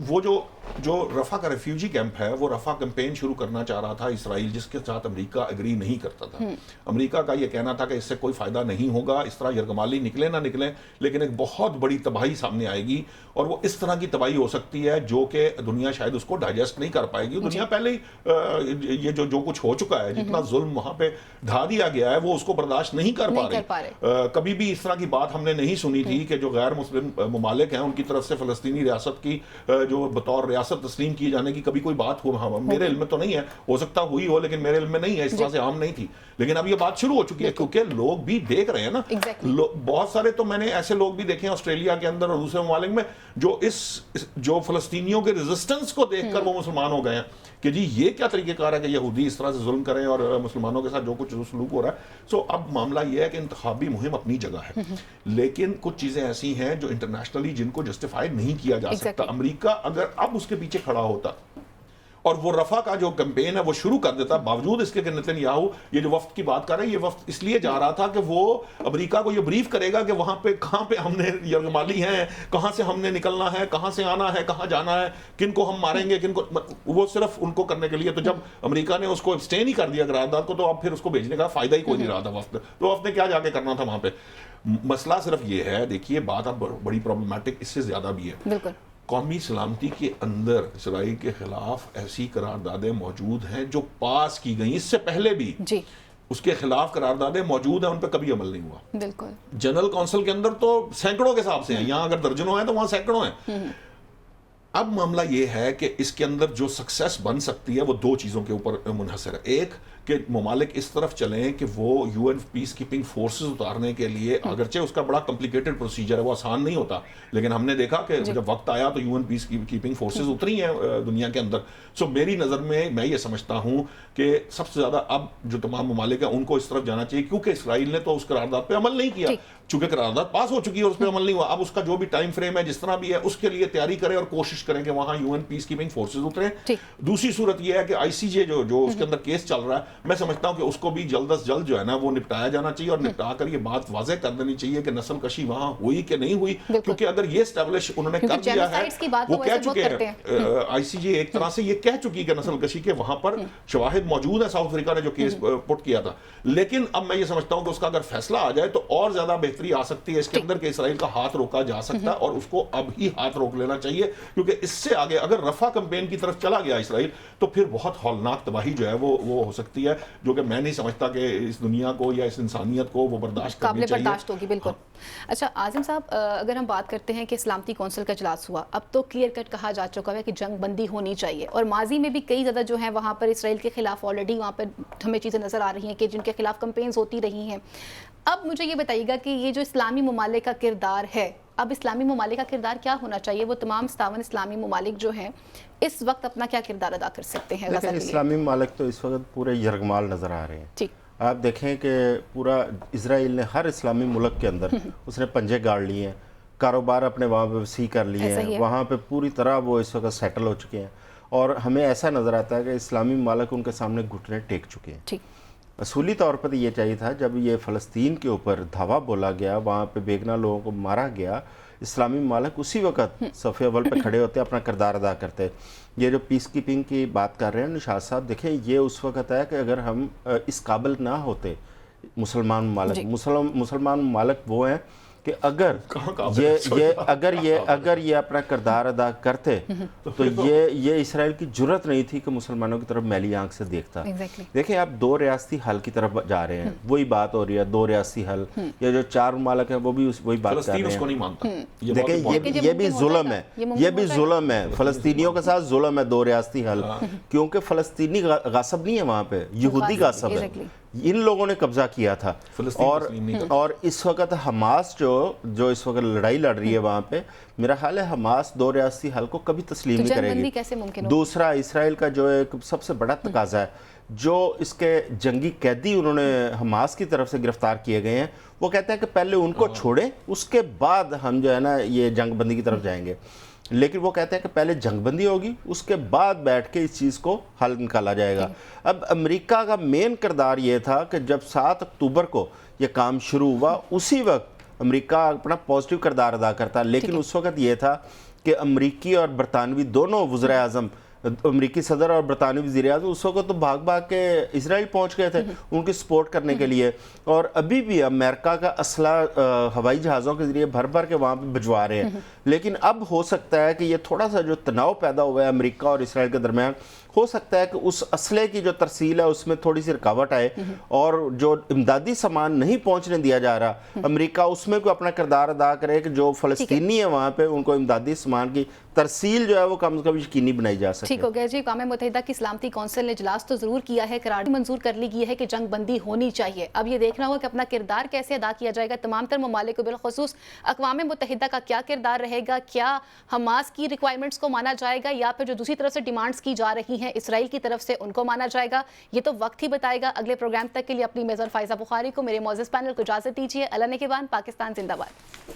وہ جو جو رفح کا ریفیوجی کیمپ ہے وہ رفح کیمپین شروع کرنا چاہ رہا تھا اسرائیل، جس کے ساتھ امریکہ اگری نہیں کرتا تھا. امریکہ کا یہ کہنا تھا کہ اس سے کوئی فائدہ نہیں ہوگا، اس طرح یرغمالی نکلے نہ نکلیں لیکن ایک بہت بڑی تباہی سامنے آئے گی، اور وہ اس طرح کی تباہی ہو سکتی ہے جو کہ دنیا شاید اس کو ڈائجسٹ نہیں کر پائے گی. دنیا پہلے ہی یہ جو کچھ ہو چکا ہے، جتنا ظلم وہاں پہ ڈھا دیا گیا ہے وہ اس کو برداشت نہیں کر پا رہی. کبھی بھی اس طرح کی بات ہم نے نہیں سنی تھی کہ جو غیر مسلم ممالک ہیں ان کی طرف سے فلسطینی ریاست کی جو بطور ریاست تسلیم کی جانے کی کبھی کوئی بات ہو، میرے علم میں تو نہیں ہے، ہو سکتا ہوئی ہو لیکن میرے علم میں نہیں ہے، اس طرح سے عام نہیں تھی. لیکن اب یہ بات شروع ہو چکی ہے کیونکہ لوگ بھی دیکھ رہے ہیں نا. بہت سارے تو میں نے ایسے لوگ بھی دیکھے ہیں آسٹریلیا کے اندر اور دوسرے ممالک میں جو فلسطینیوں کے ریزسٹنس کو دیکھ کر وہ مسلمان ہو گئے ہیں کہ جی یہ کیا طریقہ کار ہے کہ یہودی اس طرح سے ظلم کریں اور مسلمانوں کے ساتھ جو کچھ سلوک ہو رہا ہے. سو اب معاملہ یہ ہے کہ انتخابی مہم اپنی جگہ ہے لیکن کچھ چیزیں ایسی ہیں جو انٹرنیشنلی جن کو جسٹیفائی نہیں کیا جا سکتا. امریکہ اگر اب اس کے پیچھے کھڑا ہوتا اور وہ رفح کا جو کیمپین ہے وہ شروع کر دیتا، باوجود اس کے کہ نتن یاہو یہ جو وفد کی بات کر رہے ہیں، یہ وفد اس لیے جا رہا تھا کہ وہ امریکہ کو یہ بریف کرے گا کہ وہاں پہ کہاں پہ ہم نے یرغمالی ہیں، کہاں سے ہم نے نکلنا ہے، کہاں سے آنا ہے، کہاں جانا ہے، کن کو ہم ماریں گے، کن کو، وہ صرف ان کو کرنے کے لیے. تو جب امریکہ نے اس کو ابسٹین ہی کر دیا قرارداد کو تو اب پھر اس کو بھیجنے کا فائدہ ہی کوئی نہیں رہا تھا وفد. تو وفد نے کیا جا کے کرنا تھا وہاں پہ. مسئلہ صرف یہ ہے، دیکھیے بات اب بڑی پرابلمٹک اس سے زیادہ بھی ہے. بالکل قومی سلامتی کے اندر اسرائیل کے خلاف ایسی قراردادیں موجود ہیں جو پاس کی گئیں، اس سے پہلے بھی اس کے خلاف قراردادیں موجود ہیں، ان پہ کبھی عمل نہیں ہوا. بالکل جنرل کونسل کے اندر تو سینکڑوں کے حساب سے ہیں، یہاں اگر درجنوں ہیں تو وہاں سینکڑوں ہیں. اب معاملہ یہ ہے کہ اس کے اندر جو سکسیس بن سکتی ہے وہ دو چیزوں کے اوپر منحصر ہے. ایک کہ ممالک اس طرف چلیں کہ وہ یو این پیس کیپنگ فورسز اتارنے کے لیے، اگرچہ اس کا بڑا کمپلیکیٹڈ پروسیجر ہے، وہ آسان نہیں ہوتا، لیکن ہم نے دیکھا کہ جب وقت آیا تو یو این پیس کیپنگ فورسز اتری ہیں دنیا کے اندر. سو میری نظر میں یہ سمجھتا ہوں کہ سب سے زیادہ اب جو تمام ممالک ہیں ان کو اس طرف جانا چاہیے، کیونکہ اسرائیل نے تو اس قرارداد پہ عمل نہیں کیا، چونکہ قرارداد پاس ہو چکی ہے اور اس پہ عمل نہیں ہوا. اب اس کا جو بھی ٹائم فریم ہے جس طرح بھی ہے اس کے لیے تیاری کریں اور کوشش کریں کہ وہاں یو این پیس کیپنگ فورسز اتریں. دوسری صورت یہ ہے کہ آئی سی جے جو اس کے اندر کیس چل رہا ہے، میں سمجھتا ہوں کہ اس کو بھی جلد از جلد جو ہے نا وہ نپٹایا جانا چاہیے، اور نپٹا کر یہ بات واضح کر دینی چاہیے کہ نسل کشی وہاں ہوئی کہ نہیں ہوئی. کیونکہ اگر یہ اسٹیبلش انہوں نے کر دیا ہے، وہ کہہ چکے ہیں، آئی سی جے ایک طرح سے یہ کہہ چکی کہ نسل کشی کے وہاں پر شواہد موجود ہیں، ساؤتھ افریقہ نے جو کیس پٹ کیا تھا. لیکن اب میں یہ سمجھتا ہوں کہ اس کا اگر فیصلہ آ جائے تو اور زیادہ بہتری آ سکتی ہے اس کے اندر کہ اسرائیل کا ہاتھ روکا جا سکتا ہے، اور اس کو اب ہی ہاتھ روک لینا چاہیے. کیونکہ اس سے آگے اگر رفح کیمپین کی طرف چلا گیا اسرائیل تو پھر بہت ہولناک تباہی جو ہے وہ ہو سکتی ہے، جو کہ میں نہیں سمجھتا کہ اس دنیا کو یا اس انسانیت کو وہ برداشت کرنی چاہیے. برداشت ہوگی. بالکل. اچھا عاظم صاحب، اگر ہم بات کرتے ہیں کہ سلامتی کونسل کا اجلاس ہوا، اب تو کلیئر کٹ کہا جا چکا ہے کہ جنگ بندی ہونی چاہیے، اور ماضی میں بھی کئی زیادہ جو ہیں وہاں پر اسرائیل کے خلاف آلریڈی وہاں پر ہمیں چیزیں نظر آ رہی ہیں کہ جن کے خلاف کمپینز ہوتی رہی ہیں. اب مجھے یہ بتائیے گا کہ یہ جو اسلامی ممالک کا کردار ہے، اب اسلامی ممالک کا کردار کیا ہونا چاہیے؟ وہ تمام 57 اسلامی ممالک جو ہیں اس وقت اپنا کیا کردار ادا کر سکتے ہیں؟ اسلامی ممالک تو اس وقت پورے یرغمال نظر آ رہے ہیں. آپ دیکھیں کہ پورا اسرائیل نے ہر اسلامی ملک کے اندر اس نے پنجے گاڑ لیے ہیں، کاروبار اپنے وہاں پہ وسیع کر لیے ہیں، وہاں پہ پوری طرح وہ اس وقت سیٹل ہو چکے ہیں، اور ہمیں ایسا نظر آتا ہے کہ اسلامی ممالک ان کے سامنے گھٹنے ٹیک چکے ہیں. اصولی طور پر یہ چاہیے تھا جب یہ فلسطین کے اوپر دھاوا بولا گیا، وہاں پہ بیگنا لوگوں کو مارا گیا، اسلامی ممالک اسی وقت صف اول پہ کھڑے ہوتے اپنا کردار ادا کرتے. یہ جو پیس کیپنگ کی بات کر رہے ہیں نشاط صاحب، دیکھیں یہ اس وقت ہے کہ اگر ہم اس قابل نہ ہوتے مسلمان ممالک وہ ہیں کہ اگر یہ اپنا کردار ادا کرتے تو یہ اسرائیل کی جرت نہیں تھی کہ مسلمانوں کی طرف میلی آنکھ سے دیکھتا. دیکھیں آپ دو ریاستی حل کی طرف جا رہے ہیں، وہی بات ہو رہی ہے، دو ریاستی حل. یہ جو 4 ممالک ہیں وہ بھی وہی بات کر رہے ہیں. دیکھیں یہ بھی ظلم ہے، یہ بھی ظلم ہے، فلسطینیوں کے ساتھ ظلم ہے 2 ریاستی حل. کیونکہ فلسطینی غاصب نہیں ہے وہاں پہ، یہودی غاصب ہے، ان لوگوں نے قبضہ کیا تھا. اور اس وقت حماس جو اس وقت لڑائی لڑ رہی ہے وہاں پہ، میرا خیال ہے حماس 2 ریاستی حل کو کبھی تسلیم نہیں کرے گی. دوسرا اسرائیل کا جو ایک سب سے بڑا تقاضا ہے، جو اس کے جنگی قیدی انہوں نے حماس کی طرف سے گرفتار کیے گئے ہیں، وہ کہتے ہیں کہ پہلے ان کو چھوڑیں، اس کے بعد ہم جو ہے نا یہ جنگ بندی کی طرف جائیں گے. لیکن وہ کہتے ہیں کہ پہلے جنگ بندی ہوگی، اس کے بعد بیٹھ کے اس چیز کو حل نکالا جائے گا. اب امریکہ کا مین کردار یہ تھا کہ جب 7 اکتوبر کو یہ کام شروع ہوا، اسی وقت امریکہ اپنا پازیٹیو کردار ادا کرتا، لیکن اس وقت یہ تھا کہ امریکی اور برطانوی دونوں وزراء اعظم، امریکی صدر اور برطانوی وزیر اعظم اس وقت تو بھاگ بھاگ کے اسرائیل پہنچ گئے تھے ان کی سپورٹ کرنے کے لیے، اور ابھی بھی امریکہ کا اسلحہ ہوائی جہازوں کے ذریعے بھر بھر کے وہاں پہ بھجوا رہے ہیں. لیکن اب ہو سکتا ہے کہ یہ تھوڑا سا جو تناؤ پیدا ہوا ہے امریکہ اور اسرائیل کے درمیان، ہو سکتا ہے کہ اس اسلحے کی جو ترسیل ہے اس میں تھوڑی سی رکاوٹ آئے، اور جو امدادی سامان نہیں پہنچنے دیا جا رہا امریکہ اس میں کوئی اپنا کردار ادا کرے کہ جو فلسطینی ہیں وہاں پہ ان کو امدادی سامان کی ترسیل جو ہے وہ کم از کم یقینی بنائی جا سکے. ٹھیک ہو گیا جی. اقوام متحدہ کی سلامتی کونسل نے اجلاس تو ضرور کیا ہے، قرارداد منظور کر لی گئی ہے کہ جنگ بندی ہونی چاہیے. اب یہ دیکھنا ہوگا کہ اپنا کردار کیسے ادا کیا جائے گا. تمام تر ممالک کو بالخصوص اقوام متحدہ کا کیا کردار رہے گا؟ کیا حماس کی ریکوائرمنٹس کو مانا جائے گا یا پھر جو دوسری طرف سے ڈیمانڈز کی جا رہی ہیں اسرائیل کی طرف سے ان کو مانا جائے گا؟ یہ تو وقت ہی بتائے گا. اگلے پروگرام تک کے لیے اپنی میزبان فائزہ بخاری کو، میرے معزز پینل کو اجازت دیجیے. اللہ نگہبان. پاکستان زندہ باد.